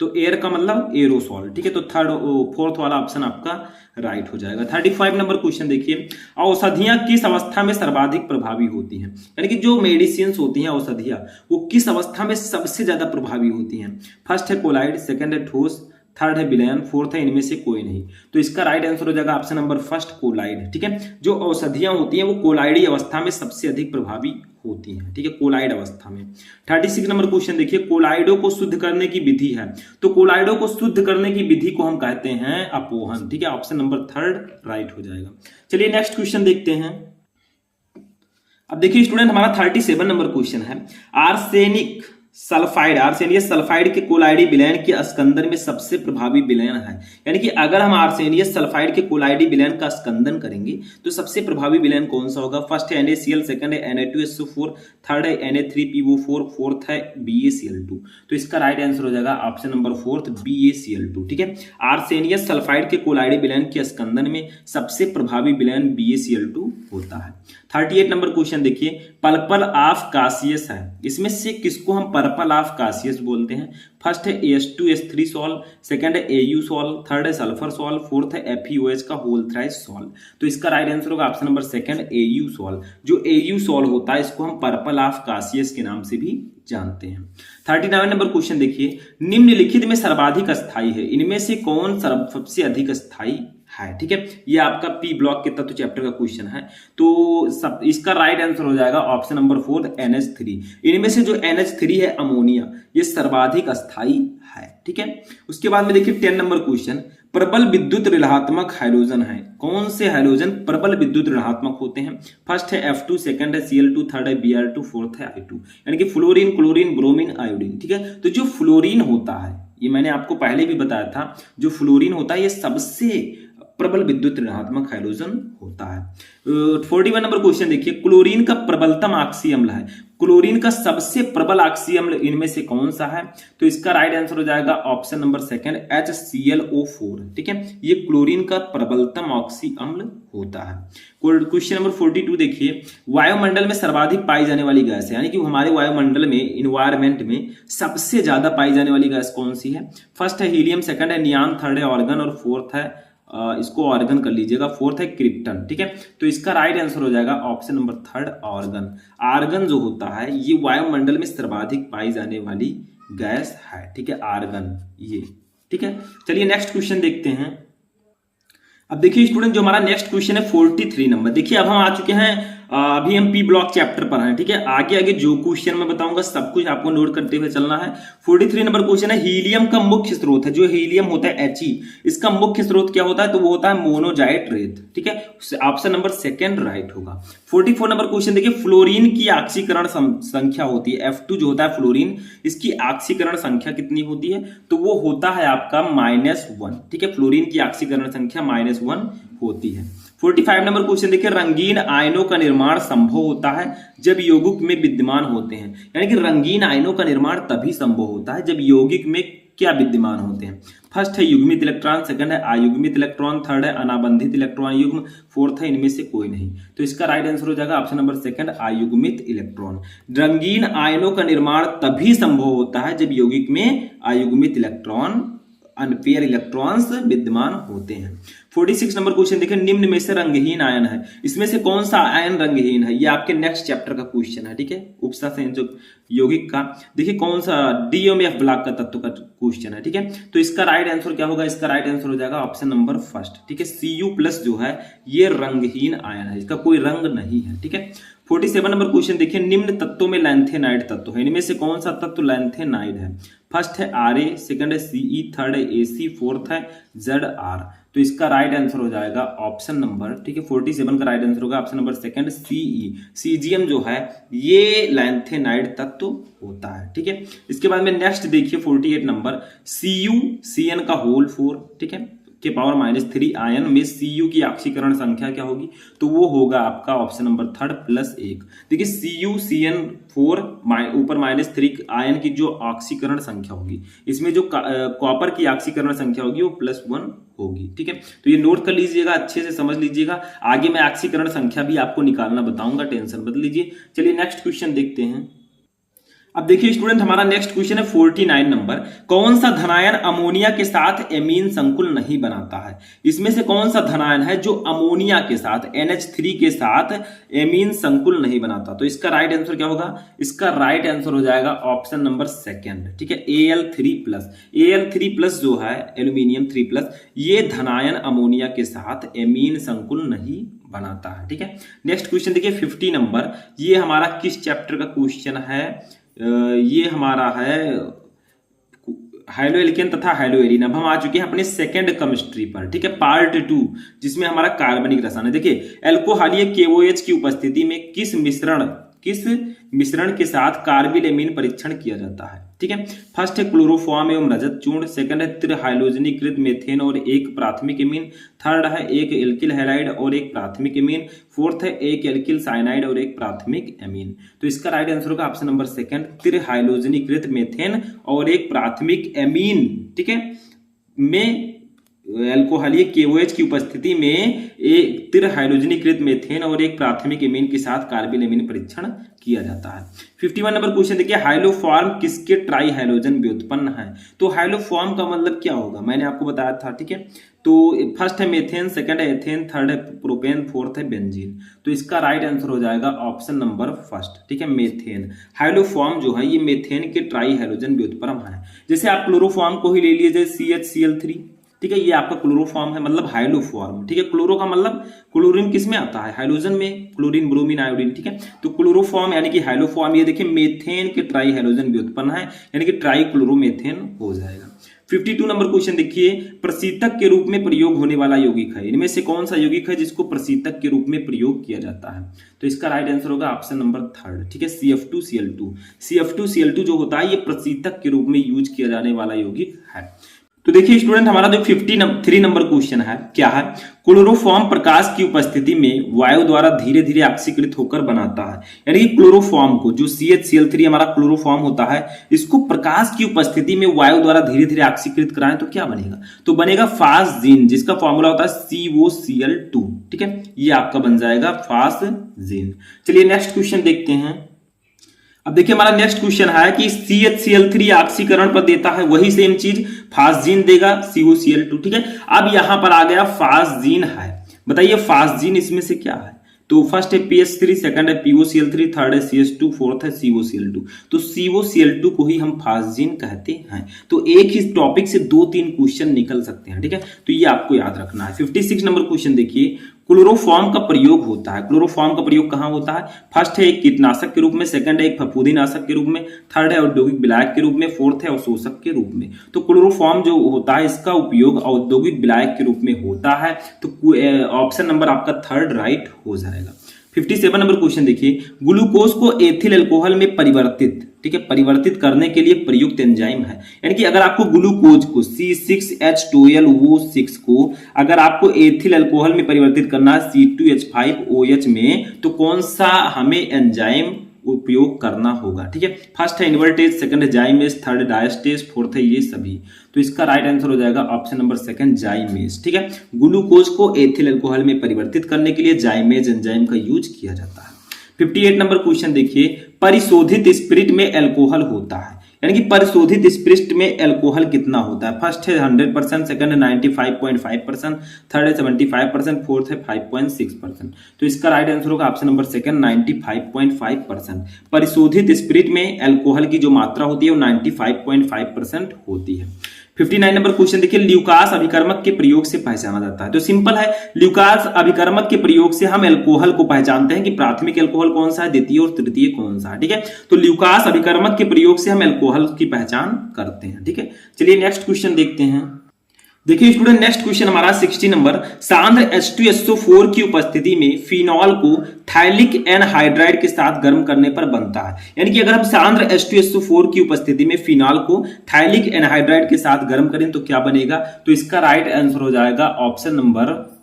तो एयर का मतलब एरोसॉल। ठीक है, तो फोर्थ वाला ऑप्शन आपका राइट हो जाएगा। 35 नंबर क्वेश्चन देखिए, औषधियां किस अवस्था में सर्वाधिक प्रभावी होती हैं? यानी कि जो मेडिसिन होती हैं, औषधियां, वो किस अवस्था में सबसे ज्यादा प्रभावी होती हैं? फर्स्ट है कोलाइड, सेकंड है ठोस, थर्ड है विलयन, फोर्थ है इनमें से कोई नहीं। तो इसका राइट आंसर हो जाएगा ऑप्शन नंबर फर्स्ट, कोलाइड। ठीक है, जो औषधियां होती हैं वो कोलाइडी अवस्था में सबसे अधिक प्रभावी होती हैं। ठीक है, कोलाइड अवस्था में। 36 नंबर क्वेश्चन देखिए, कोलाइडो को शुद्ध करने की विधि है। तो कोलाइडो को शुद्ध करने की विधि को हम कहते हैं अपोहन। ठीक है, ऑप्शन नंबर थर्ड राइट हो जाएगा। चलिए नेक्स्ट क्वेश्चन देखते हैं। अब देखिए स्टूडेंट, हमारा 37 नंबर क्वेश्चन है, आर्सेनिक सल्फाइड, आर्सेनियस सल्फाइड के कोलाइडी विलयन के स्कंदन में सबसे प्रभावी विलयन है। यानी कि अगर हम आर्सेनियस सल्फाइड के कोलाइडी विलयन का स्कंदन करेंगे तो सबसे प्रभावी विलयन कौन सा होगा? फर्स्ट है NaCl, सेकंड है Na2SO4, थर्ड है Na3PO4, फोर्थ है BaCl2। तो इसका राइट आंसर हो जाएगा ऑप्शन नंबर फोर्थ, BaCl2। ठीक है, आर्सेनियस सल्फाइड के कोलाइडी विलयन के स्कंदन में सबसे प्रभावी विलयन BaCl2 होता है। 38 नंबर क्वेश्चन देखिए, पर्पल ऑफ कासियस है, इसमें से किसको हम पर्पल ऑफ कासियस बोलते हैं? फर्स्ट है H2S3 सॉल, सेकंड है Au सॉल, थर्ड है सल्फर सॉल, फोर्थ है FeOH का होल थ्राइस सॉल। तो इसका राइट आंसर होगा option number second, Au sol. जो Au सॉल होता है इसको हम पर्पल ऑफ कासियस के नाम से भी जानते हैं। 39 नंबर क्वेश्चन देखिए, निम्नलिखित में सर्वाधिक स्थायी है, इनमें से कौन सबसे अधिक स्थायी है? ठीक है, ये आपका पी ब्लॉक के तत्व चैप्टर का क्वेश्चन है। तो इसका राइट आंसर हो जाएगा ऑप्शन नंबर फोर्थ, NH3। इनमें से जो NH3 है अमोनिया, ये सर्वाधिक स्थायी है। ठीक है, उसके बाद में देखिए 10 नंबर क्वेश्चन, प्रबल विद्युत ऋणात्मक हाइड्रोजन है। कौन से हाइड्रोजन प्रबल विद्युत ऋणात्मक होते हैं? फर्स्ट है F2, सेकंड है Cl2, थर्ड है Br2, फोर्थ है I2, यानी कि फ्लोरीन, क्लोरीन, ब्रोमीन, आयोडीन। ठीक है, तो जो फ्लोरीन होता है, ये मैंने आपको पहले भी बताया था, जो फ्लोरीन होता है ये सबसे प्रबल विद्युत ऋणात्मक हाइड्रोजन होता है। 41 नंबर क्वेश्चन देखिए, क्लोरीन का प्रबलतम ऑक्सी अम्ल है। क्लोरीन का सबसे प्रबल ऑक्सी अम्ल इनमें से कौन सा है? तो इसका राइट आंसर हो जाएगा ऑप्शन नंबर सेकंड, HClO4। ठीक है, ये क्लोरीन का प्रबलतम ऑक्सी अम्ल होता है। क्वेश्चन नंबर 42 देखिए, वायुमंडल में सर्वाधिक पाई जाने वाली गैस है, यानी कि हमारे वायुमंडल में, इन्वायरमेंट में सबसे ज्यादा पाई जाने वाली गैस कौन सी है? फर्स्ट है हीलियम, सेकंड है नियान, थर्ड है ऑर्गन और फोर्थ है, इसको ऑर्गन कर लीजिएगा, फोर्थ है क्रिप्टन। ठीक है, तो इसका राइट आंसर हो जाएगा option number third, argon. Argon जो होता है ये वायुमंडल में सर्वाधिक पाई जाने वाली गैस है। ठीक है, आर्गन ये। ठीक है, चलिए नेक्स्ट क्वेश्चन देखते हैं। अब देखिए स्टूडेंट, जो हमारा नेक्स्ट क्वेश्चन है 43 नंबर। देखिए अब हम आ चुके हैं, अभी हम पी ब्लॉक चैप्टर पर हैं। ठीक है, आगे आगे जो क्वेश्चन मैं बताऊंगा सब कुछ आपको नोट करते हुए चलना है। 43 नंबर क्वेश्चन है, हीलियम का मुख्य स्रोत है, जो हीलियम होता है He, इसका मुख्य स्रोत क्या होता है? तो वो होता है मोनोजाइट रेत। ठीक है, ऑप्शन नंबर सेकंड राइट होगा। 44 नंबर क्वेश्चन देखिए, फ्लोरीन की ऑक्सीकरण संख्या होती है, F2 जो होता है फ्लोरीन, इसकी ऑक्सीकरण संख्या कितनी होती है? तो वो होता है आपका -1। ठीक है, फ्लोरीन की ऑक्सीकरण संख्या -1 होती है। 45 नंबर क्वेश्चन देखिए, रंगीन आयनों का निर्माण संभव होता है जब यौगिक में विद्यमान होते हैं, यानी कि रंगीन आयनों का निर्माण तभी संभव होता है जब यौगिक में क्या विद्यमान होते हैं? फर्स्ट है युग्मित इलेक्ट्रॉन, सेकंड है अयुग्मित इलेक्ट्रॉन, थर्ड है अनाबंधित इलेक्ट्रॉन युग्म, फोर्थ है इनमें से कोई नहीं। तो इसका राइट आंसर हो जाएगा ऑप्शन नंबर सेकंड, अयुग्मित इलेक्ट्रॉन। रंगीन आयनों का निर्माण तभी संभव होता है जब यौगिक में अयुग्मित इलेक्ट्रॉन, अनपेयर इलेक्ट्रॉन्स विद्यमान होते हैं। 46 नंबर क्वेश्चन देखिए, निम्न में से रंगहीन आयन है, इसमें से कौन सा आयन रंगहीन है? ये आपके नेक्स्ट चैप्टर का क्वेश्चन है। ठीक है, उपसा संयोजक यौगिक का देखिए कौन सा DOMF ब्लॉक का तत्व का क्वेश्चन है। ठीक है, तो इसका राइट आंसर क्या होगा? इसका राइट आंसर हो जाएगा ऑप्शन नंबर फर्स्ट। ठीक है, Cu+ जो है ये रंगहीन आयन है, इसका कोई रंग नहीं है। ठीक है, 47 नंबर क्वेश्चन देखिए, निम्न तत्वों में लैंथेनाइड तत्व है, इनमें से कौन सा तत्व लैंथेनाइड है? फर्स्ट है Ra, सेकंड है Ce, थर्ड है Ac, फोर्थ है Zr। तो इसका राइट आंसर हो जाएगा ऑप्शन नंबर, ठीक है, 47 का राइट आंसर होगा option number second, Ce। Caesium जो है ये लैंथेनाइड तत्व होता है। ठीक है, इसके बाद में नेक्स्ट देखिए 48 नंबर, CuCN का होल 4, ठीक है, के पावर -3 आयन में Cu की ऑक्सीकरण संख्या क्या होगी? तो वो होगा आपका ऑप्शन नंबर थर्ड +1। देखिए CuCN4 ऊपर -3 आयन की जो ऑक्सीकरण संख्या होगी, इसमें जो कॉपर की ऑक्सीकरण संख्या होगी वो +1 होगी। ठीक है, तो ये नोट कर लीजिएगा, अच्छे से समझ लीजिएगा। आगे मैं ऑक्सीकरण संख्या भी आपको निकालना बताऊंगा, टेंशन मत लीजिए। चलिए नेक्स्ट क्वेश्चन देखते हैं। अब देखिए स्टूडेंट, हमारा नेक्स्ट क्वेश्चन है 49 नंबर, कौन सा धनायन अमोनिया के साथ एमीन संकुल नहीं बनाता है? इसमें से कौन सा धनायन है जो अमोनिया के साथ NH3 के साथ एमीन संकुल नहीं बनाता? तो इसका राइट आंसर क्या होगा? इसका राइट आंसर हो जाएगा ऑप्शन नंबर सेकंड, ठीक है, Al3+। Al3+ जो है एल्यूमिनियम 3+, ये धनायन अमोनिया के साथ एमीन संकुल नहीं बनाता है। ठीक है, नेक्स्ट क्वेश्चन देखिए 50 नंबर, ये हमारा किस चैप्टर का क्वेश्चन है? ये हमारा है हाइड्रोएल्केन तथा हाइड्रोएरिन। अब हम आ चुके हैं अपने सेकंड केमिस्ट्री पर, ठीक है, पार्ट 2, जिसमें हमारा कार्बनिक रसायन है। देखिए अल्कोहलीय KOH की उपस्थिति में किस मिश्रण के साथ कार्बिलेमीन परीक्षण किया जाता है? ठीक है, फर्स्ट है क्लोरोफॉर्म एवं रजत चूर्ण, सेकंड है त्रिहाइड्रोजनीकृत मेथेन और एक प्राथमिक एमीन, थर्ड है एक एल्किल हैलाइड और एक प्राथमिक एमीन, फोर्थ है एक एल्किल साइनाइड और एक प्राथमिक एमीन। तो इसका राइट आंसर होगा ऑप्शन नंबर सेकंड, त्रिहाइड्रोजनीकृत मेथेन और एक प्राथमिक एमीन। ठीक है, में अल्कोहलीय KOH की उपस्थिति में एक त्रिहाइड्रोजनीकृत मेथेन और एक प्राथमिक एमीन के साथ कार्बिलेमीन परीक्षण किया जाता है। 51 नंबर क्वेश्चन देखिए, हाइलोफॉर्म किसके ट्राई हाइड्रोजन व्युत्पन्न है? तो हाइलोफॉर्म का मतलब क्या होगा, मैंने आपको बताया था। ठीक है, तो फर्स्ट है मेथेन, सेकंड है एथेन, थर्ड है प्रोपेन, फोर्थ है बेंजीन। तो इसका राइट आंसर हो जाएगा ऑप्शन नंबर फर्स्ट, ठीक है, मेथेन। हाइलोफॉर्म जो है ये मेथेन के ट्राई हाइड्रोजन व्युत्पन्न है। जैसे आप क्लोरोफॉर्म को ही ले लीजिए, CHCl3, ठीक है, ये आपका क्लोरोफॉर्म है, मतलब हाइलोफॉर्म। ठीक है, क्लोरो का मतलब क्लोरीन किस में आता है? हाइड्रोजन में, क्लोरीन, ब्रोमीन, आयोडीन। ठीक है, तो क्लोरोफॉर्म यानी कि हाइलोफॉर्म, ये देखिए मेथेन के ट्राई हाइड्रोजन व्युत्पन्न है, यानी कि ट्राई क्लोरोमेथेन हो जाएगा। 52 नंबर क्वेश्चन देखिए, प्रशीतक के रूप में प्रयोग होने वाला यौगिक है, इनमें से कौन सा यौगिक है जिसको प्रशीतक के रूप में प्रयोग किया जाता है? तो इसका राइट आंसर होगा ऑप्शन नंबर 3, ठीक है, CF2Cl2। CF2Cl2 जो होता है ये प्रशीतक के रूप में यूज किया जाने वाला यौगिक है। तो देखिए स्टूडेंट, हमारा जो 53 नंबर क्वेश्चन है क्या है? क्लोरोफॉर्म प्रकाश की उपस्थिति में वायु द्वारा धीरे धीरे ऑक्सीकृत होकर बनाता है, यानी कि क्लोरोफॉर्म को, जो CH Cl3 हमारा क्लोरोफॉर्म होता है, इसको प्रकाश की उपस्थिति में वायु द्वारा धीरे धीरे ऑक्सीकृत कराएं तो क्या बनेगा? तो बनेगा फास्जीन, जिसका फॉर्मूला होता है COCl2, ठीक है, ये आपका बन जाएगा फास्जीन। चलिए नेक्स्ट क्वेश्चन देखते हैं। अब देखिए हमारा नेक्स्ट क्वेश्चन है कि CH Cl3 ऑक्सीकरण पर देता है, वही सेम चीज फास्जीन देगा COCl2, ठीक है। अब यहां पर आ गया फास्जीन है, बताइए फास्जीन इसमें से क्या है? तो फर्स्ट है PH3, सेकंड है POCl3, थर्ड है CH2, फोर्थ है COCl2। तो COCl2 को ही हम फास्जीन कहते हैं। तो एक ही टॉपिक से 2-3 क्वेश्चन निकल सकते हैं, ठीक है, तो ये आपको याद रखना है। 56 नंबर क्वेश्चन देखिए, क्लोरोफॉर्म का प्रयोग होता है, क्लोरोफॉर्म का प्रयोग कहां होता है? फर्स्ट है एक कीटनाशक के रूप में, सेकंड है एक फफूंदीनाशक के रूप में, थर्ड है औद्योगिक विलायक के रूप में, फोर्थ है अवशोषक के रूप में। तो क्लोरोफॉर्म जो होता है इसका उपयोग औद्योगिक विलायक के रूप में होता है, तो ऑप्शन नंबर आपका 3 राइट हो जाएगा। 57 नंबर क्वेश्चन देखिए, ग्लूकोज को एथिल अल्कोहल में परिवर्तित, ठीक है, परिवर्तित करने के लिए प्रयुक्त एंजाइम है, यानी कि अगर आपको ग्लूकोज को C6H12O6 को अगर आपको एथिल अल्कोहल में परिवर्तित करना है C2H5OH में, तो कौन सा हमें एंजाइम उपयोग करना होगा? ठीक है, फर्स्ट है इन्वर्टेज, सेकंड है जाइमेज, थर्ड डायस्टेज, फोर्थ है ये सभी। तो इसका राइट आंसर हो जाएगा ऑप्शन नंबर 2 जाइमेज, ठीक है। ग्लूकोज को एथिल अल्कोहल में परिवर्तित करने के लिए जाइमेज एंजाइम का यूज किया जाता है। 58 नंबर क्वेश्चन देखिए, परिशोधित स्पिरिट में अल्कोहल होता है, यानी कि परिशोधित स्पिरिट में अल्कोहल कितना होता है? फर्स्ट है 100%, सेकंड है 95.5%, थर्ड है 75%, फोर्थ है 5.6%। तो इसका राइट आंसर होगा ऑप्शन नंबर 2 95.5%। परिशोधित स्पिरिट में अल्कोहल की जो मात्रा होती है वो 95.5% होती है। 59 नंबर क्वेश्चन देखिए, ल्यूकास अभिकर्मक के प्रयोग से पहचाना जाता है। तो सिंपल है, ल्यूकास अभिकर्मक के प्रयोग से हम अल्कोहल को पहचानते हैं कि प्राथमिक अल्कोहल कौन सा है, द्वितीय और तृतीय कौन सा है, ठीक है। तो ल्यूकास अभिकर्मक के प्रयोग से हम अल्कोहल की पहचान करते हैं, ठीक है। चलिए नेक्स्ट क्वेश्चन देखते हैं। देखिए स्टूडेंट, नेक्स्ट क्वेश्चन हमारा 60 नंबर, सांद्र H2SO4 की उपस्थिति में फिनॉल को थाइलिक एनहाइड्राइड के साथ गर्म करने पर बनता है, यानी कि अगर हम सांद्र H2SO4 की उपस्थिति में फिनॉल को थाइलिक एनहाइड्राइड के साथ गर्म करें तो क्या बनेगा? तो इसका राइट आंसर हो जाएगा ऑप्शन नंबर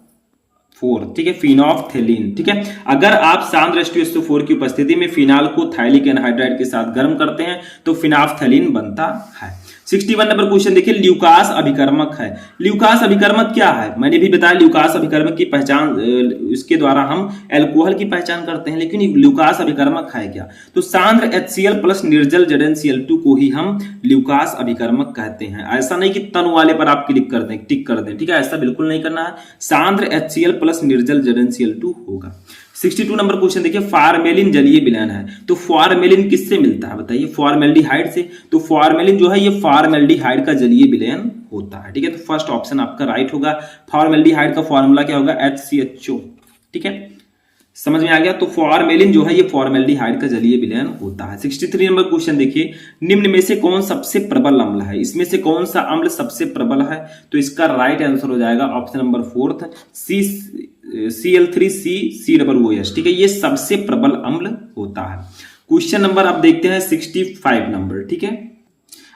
4, ठीक है, फिनोफ्थेलीन, ठीक है। अगर आप सांद्र H2SO4 की उपस्थिति में फिनॉल को थाइलिक एनहाइड्राइड के साथ गर्म करते हैं तो फिनोफ्थेलीन बनता है। 61 नंबर क्वेश्चन देखिए, ल्यूकास अभिकर्मक है। ल्यूकास अभिकर्मक क्या है? मैंने भी बताया ल्यूकास अभिकर्मक की पहचान, इसके द्वारा हम अल्कोहल की पहचान करते हैं, लेकिन ल्यूकास अभिकर्मक है क्या? तो सांद्र HCl प्लस निर्जल ZnCl2 को ही हम ल्यूकास अभिकर्मक कहते हैं। ऐसा नहीं कि तनु वाले पर आप क्लिक कर दें, टिक कर दें, ठीक है, ऐसा बिल्कुल नहीं करना है। सांद्र HCl प्लस निर्जल ZnCl2 होगा। 62 नंबर क्वेश्चन देखिए, फॉर्मेलिन जलीय विलयन है। तो फॉर्मेलिन किससे मिलता है बताइए? फॉर्मेल्डिहाइड से। तो फॉर्मेलिन जो है ये फॉर्मेल्डिहाइड का जलीय विलयन होता है, ठीक है। तो फर्स्ट ऑप्शन आपका राइट होगा। फॉर्मेल्डिहाइड का फॉर्मूला क्या होगा? HCHO, ठीक है, समझ में आ गया। तो फॉर्मेलिन जो है ये फॉर्मेल्डिहाइड का जलीय विलयन होता है। 63 नंबर क्वेश्चन देखिए, निम्न में से कौन सबसे प्रबल अम्ल है? इसमें से कौन सा अम्ल सबसे प्रबल है? तो इसका राइट आंसर हो जाएगा ऑप्शन नंबर 4 Cl3CCOOH, ठीक है, ये सबसे प्रबल अम्ल होता है। क्वेश्चन नंबर अब देखते हैं 65 नंबर, ठीक है।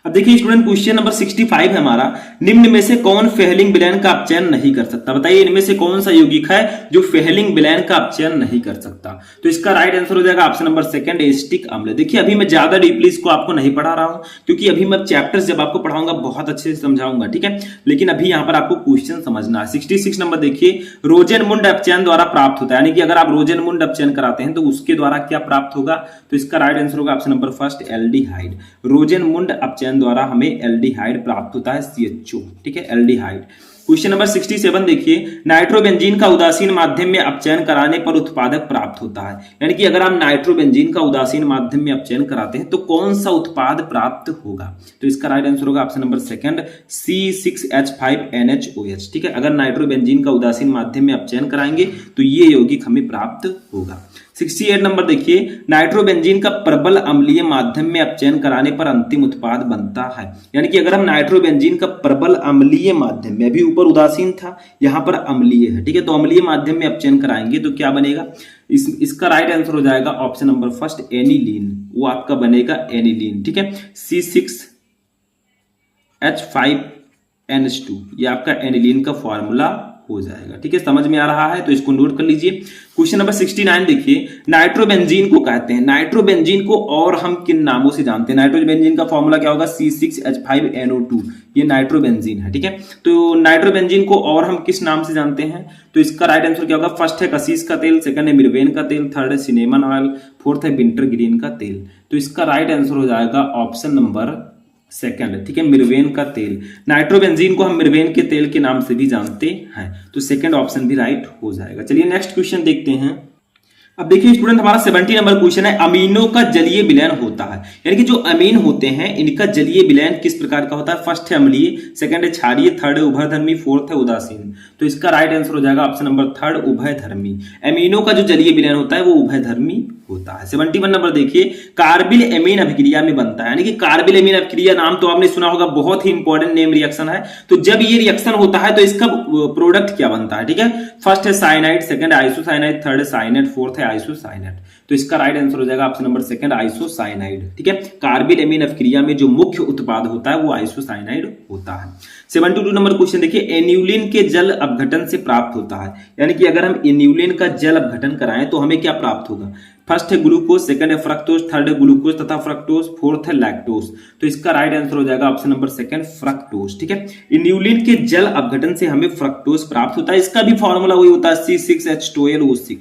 अब देखिए स्टूडेंट, क्वेश्चन नंबर 65 है हमारा, निम्न में से कौन फेहलिंग विलयन का अपचयन नहीं कर सकता? बताइए इनमें से कौन सा यौगिक है जो फेहलिंग विलयन का अपचयन नहीं कर सकता? तो इसका राइट आंसर हो जाएगा ऑप्शन नंबर 2 एसिटिक अम्ल। देखिए अभी मैं ज्यादा डीपली इसको आपको नहीं पढ़ा रहा हूं, क्योंकि अभी मैं चैप्टर्स जब आपको पढ़ाऊंगा बहुत अच्छे से समझाऊंगा, ठीक है, लेकिन अभी यहां पर आपको क्वेश्चन समझना है। 66 नंबर देखिए, रोजेनमुंड अपचयन द्वारा प्राप्त होता है, यानी कि अगर आप रोजेनमुंड अपचयन कराते हैं तो उसके द्वारा क्या प्राप्त होगा? तो इसका राइट आंसर होगा ऑप्शन नंबर 1 एल्डिहाइड। रोजेनमुंड अपचयन द्वारा हमें एल्डिहाइड प्राप्त होता है, CHO, ठीक है, एल्डिहाइड। क्वेश्चन नंबर 67 देखिए, नाइट्रोबेंजीन का उदासीन माध्यम में अपचयन कराने पर उत्पादक प्राप्त होता है, यानी कि अगर आप नाइट्रोबेंजीन का उदासीन माध्यम में अपचयन कराते हैं तो कौन सा उत्पाद प्राप्त होगा? तो इसका राइट आंसर होगा ऑप्शन नंबर 2 C6H5NHOH, ठीक है। अगर नाइट्रोबेंजीन का उदासीन माध्यम में अपचयन कराएंगे तो ये यौगिक हमें प्राप्त होगा। 68 नंबर देखिए, नाइट्रोबेंजीन का प्रबल अम्लीय माध्यम में अपचयन कराने पर अंतिम उत्पाद बनता है। यानी कि अगर हम नाइट्रोबेंजीन का प्रबल अम्लीय माध्यम में, अभी ऊपर उदासीन था, यहां पर अम्लीय है, ठीक है, तो अम्लीय माध्यम में अपचयन कराएंगे तो क्या बनेगा, इसका राइट आंसर हो जाएगा ऑप्शन नंबर फर्स्ट एनिलीन, वो आपका बनेगा एनिलीन, ठीक है, C6H5NH2 ये आपका एनिलीन का फॉर्मूला हो जाएगा, ठीक है, समझ में आ रहा है तो इसको नोट कर लीजिए। क्वेश्चन नंबर 69 देखिए, नाइट्रोबेंजीन को कहते हैं, नाइट्रोबेंजीन को और हम किन नामों से जानते हैं, नाइट्रोबेंजीन का फॉर्मूला क्या होगा, C6H5NO2, ये नाइट्रोबेंजीन है, ठीक है, तो नाइट्रोबेंजीन को और हम किस नाम से जानते हैं, तो इसका राइट आंसर क्या होगा, फर्स्ट है कसीस का तेल, सेकंड है मिर्वेन का तेल, थर्ड है सिनेमन ऑयल, फोर्थ है विंटर ग्रीन का तेल, तो इसका राइट आंसर हो जाएगा ऑप्शन नंबर सेकंड, ठीक है, मिर्वेन का तेल। नाइट्रोबेंजीन को हम मिर्वेन के तेल के नाम से भी जानते हैं, तो सेकंड ऑप्शन भी राइट हो जाएगा। चलिए नेक्स्ट क्वेश्चन देखते हैं। अब देखिए स्टूडेंट, हमारा 70 नंबर क्वेश्चन है, अमीनो का जलीय विलयन होता है, यानी कि जो अमीन होते हैं इनका जलीय विलयन किस प्रकार का होता है, फर्स्ट है अम्लीय, सेकंड है क्षारीय, थर्ड है उभयधर्मी, फोर्थ है उदासीन, तो इसका राइट आंसर हो जाएगा ऑप्शन नंबर थर्ड उभयधर्मी। अमीनो का जो जलीय विलयन होता है वो उभयधर्मी होता है। 71 नंबर देखिए, कार्बिल एमीन अभिक्रिया में बनता है, यानी कि कार्बिल एमीन अभिक्रिया नाम तो आपने सुना होगा, बहुत ही इंपॉर्टेंट नेम रिएक्शन है, तो जब ये रिएक्शन होता है तो इसका प्रोडक्ट क्या बनता है, ठीक है, फर्स्ट है साइनाइड, सेकंड है आइसोसाइनाइड, थर्ड है साइनेट, फोर्थ है आइसोसाइनेट, तो इसका राइट आंसर हो जाएगा ऑप्शन नंबर सेकंड आइसोसाइनाइड, ठीक है, कार्बिल एमीन अभिक्रिया में जो मुख्य उत्पाद होता है वो आइसोसाइनाइड होता है। 72 नंबर क्वेश्चन देखिए, एन्यूलिन के जल अपघटन से प्राप्त होता है, यानी कि अगर हम एन्यूलिन का जल अपघटन कराएं तो हमें क्या प्राप्त होगा, फर्स्ट है ग्लूकोज, सेकंड है फ्रक्टोज, थर्ड है ग्लूकोज तथा फ्रक्टोज, फोर्थ है लैक्टोज, तो इसका राइट आंसर हो जाएगा ऑप्शन नंबर सेकंड फ्रक्टोज, ठीक है, इन्यूलिन के जल अपघटन से हमें फ्रक्टोज प्राप्त होता है, इसका भी फॉर्मूला वही होता है C6H12O6,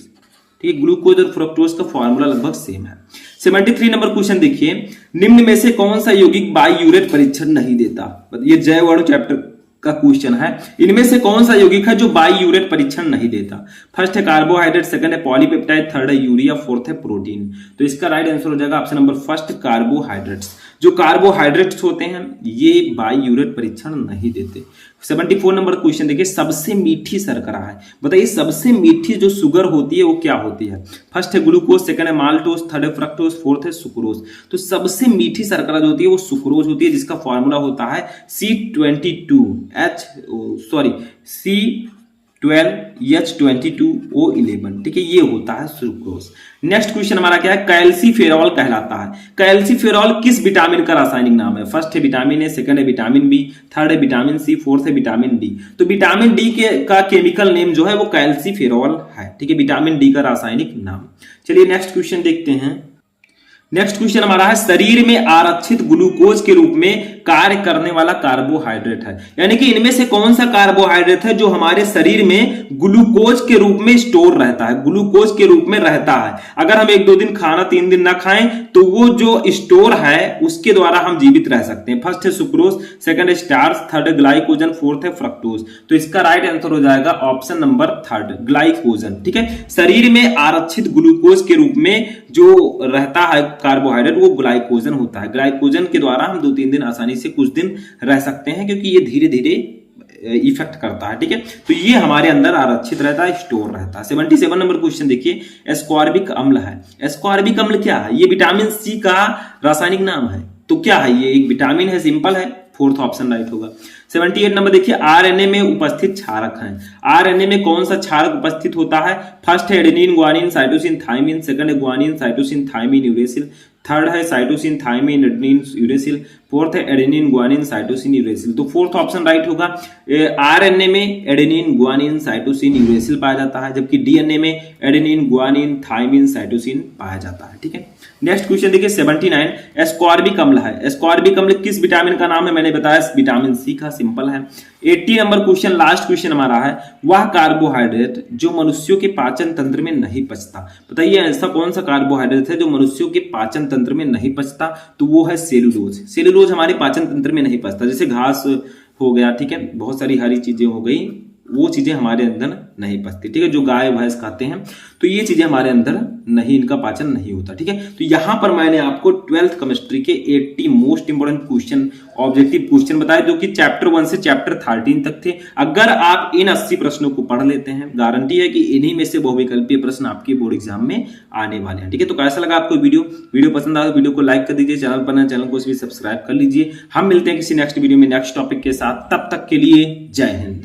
ठीक है, ग्लूकोज और फ्रक्टोज का फॉर्मूला लगभग सेम है। 73 नंबर क्वेश्चन देखिए, निम्न में से कौन सा यौगिक बाईयूरेट परीक्षण नहीं देता, ये जैव अणु चैप्टर का क्वेश्चन है, इनमें से कौन सा यौगिक है जो बाईयूरेट परीक्षण नहीं देता, फर्स्ट है कार्बोहाइड्रेट, सेकंड है पॉलीपेप्टाइड, थर्ड है यूरिया, फोर्थ है प्रोटीन, तो इसका राइट आंसर हो जाएगा ऑप्शन नंबर फर्स्ट कार्बोहाइड्रेट्स। जो कार्बोहाइड्रेट्स होते हैं ये बाईयूरेट परीक्षण नहीं देते। 74 नंबर क्वेश्चन देखिए, सबसे मीठी शर्करा है, बताइए सबसे मीठी जो शुगर होती है वो क्या होती है, फर्स्ट है ग्लूकोज, सेकंड है माल्टोज, थर्ड है फ्रक्टोज, फोर्थ है सुक्रोज, तो सबसे मीठी शर्करा जो होती है वो सुक्रोज होती है, जिसका फॉर्मूला होता है C12H22O11, ठीक है, ये होता है सुक्रोज। नेक्स्ट क्वेश्चन हमारा क्या है, कैल्सीफेरॉल कहलाता है, कैल्सीफेरॉल किस विटामिन का रासायनिक नाम है, फर्स्ट है विटामिन ए, सेकंड है विटामिन बी, थर्ड है विटामिन सी, फोर्थ है विटामिन डी, तो विटामिन डी का केमिकल नेम जो है वो कैल्सीफेरॉल है, ठीक है, विटामिन डी का रासायनिक नाम। चलिए नेक्स्ट क्वेश्चन देखते हैं। नेक्स्ट क्वेश्चन हमारा है, शरीर में आरक्षित ग्लूकोज के रूप में कार्य करने वाला कार्बोहाइड्रेट है, यानी कि इनमें से कौन सा कार्बोहाइड्रेट है जो हमारे शरीर में ग्लूकोज के रूप में स्टोर रहता है, ग्लूकोज के रूप में रहता है, अगर हम 1-2 दिन खाना 3 दिन ना खाएं तो वो जो स्टोर है उसके द्वारा हम जीवित रह सकते हैं, फर्स्ट है सुक्रोज, सेकंड है स्टार्च, थर्ड है ग्लाइकोजन, फोर्थ है फ्रक्टोज, तो इसका राइट आंसर हो जाएगा ऑप्शन नंबर थर्ड ग्लाइकोजन, ठीक है, शरीर में आरक्षित ग्लूकोज के रूप में जो रहता है कार्बोहाइड्रेट वो ग्लाइकोजन होता है, ग्लाइकोजन के द्वारा हम 2-3 दिन आसानी से कुछ दिन रह सकते हैं क्योंकि ये धीरे धीरे इफेक्ट करता है, ठीक है, तो ये हमारे अंदर आरक्षित रहता है, स्टोर रहता है। 77 नंबर क्वेश्चन देखिए, एस्कॉर्बिक अम्ल है, एस्कॉर्बिक अम्ल क्या है, ये विटामिन सी का रासायनिक नाम है, तो क्या है, ये एक विटामिन है, सिंपल है, फोर्थ ऑप्शन राइट होगा। 78 नंबर देखिए, आरएनए में उपस्थित क्षारक हैं, आरएनए में कौन सा क्षारक उपस्थित होता है, फर्स्ट है adenine, guanine, cytosine, thymine, second है guanine, cytosine, thymine, uracil, third है cytosine, thymine, adenine, uracil, fourth है एडेनिन, ग्वानिन, साइटोसिन, यूरेसिल, तो फोर्थ ऑप्शन राइट होगा। आरएनए में एडेनिन, ग्वानिन, साइटोसिन, यूरेसिल पाया जाता है, जबकि डीएनए में एडेनिन, ग्वानिन, थाइमिन, साइटोसिन पाया जाता है, ठीक है। नेक्स्ट क्वेश्चन देखिए 79, एस्कॉर्बिक अम्ल है, एस्कॉर्बिक अम्ल किस विटामिन का नाम है, मैंने बताया विटामिन सी का, सिंपल है। 80 नंबर क्वेश्चन, लास्ट क्वेश्चन हमारा है, वह कार्बोहाइड्रेट जो मनुष्यों के पाचन तंत्र में नहीं पचता, बताइए ऐसा कौन सा कार्बोहाइड्रेट है जो मनुष्यों के पाचन तंत्र में नहीं पचता, तो वो है सेलुलोज। सेलुलोज हमारे पाचन तंत्र में नहीं पचता, जैसे घास हो गया, ठीक है, बहुत सारी हरी चीजें हो गई, वो चीजें हमारे अंदर नहीं पचती, ठीक है। जो गाय भैंस खाते हैं तो ये चीजें हमारे अंदर नहीं, इनका पाचन नहीं होता, ठीक है। तो यहां पर मैंने आपको 12th केमिस्ट्री के 80 most important question, objective question बताए, जो कि चैप्टर 1 से चैप्टर 13 तक थे। अगर आप इन 80 प्रश्नों को पढ़ लेते हैं, गारंटी है कि इन्हीं में से बहुविकल्पीय प्रश्न आपके बोर्ड एग्जाम में आने वाले हैं, ठीक है। तो कैसा लगा आपको वीडियो पसंद आया तो वीडियो को लाइक कर दीजिए, चैनल पर नए चैनल को भी सब्सक्राइब कर लीजिए। हम मिलते हैं किसी नेक्स्ट वीडियो में नेक्स्ट टॉपिक के साथ, तब तक के लिए जय हिंद।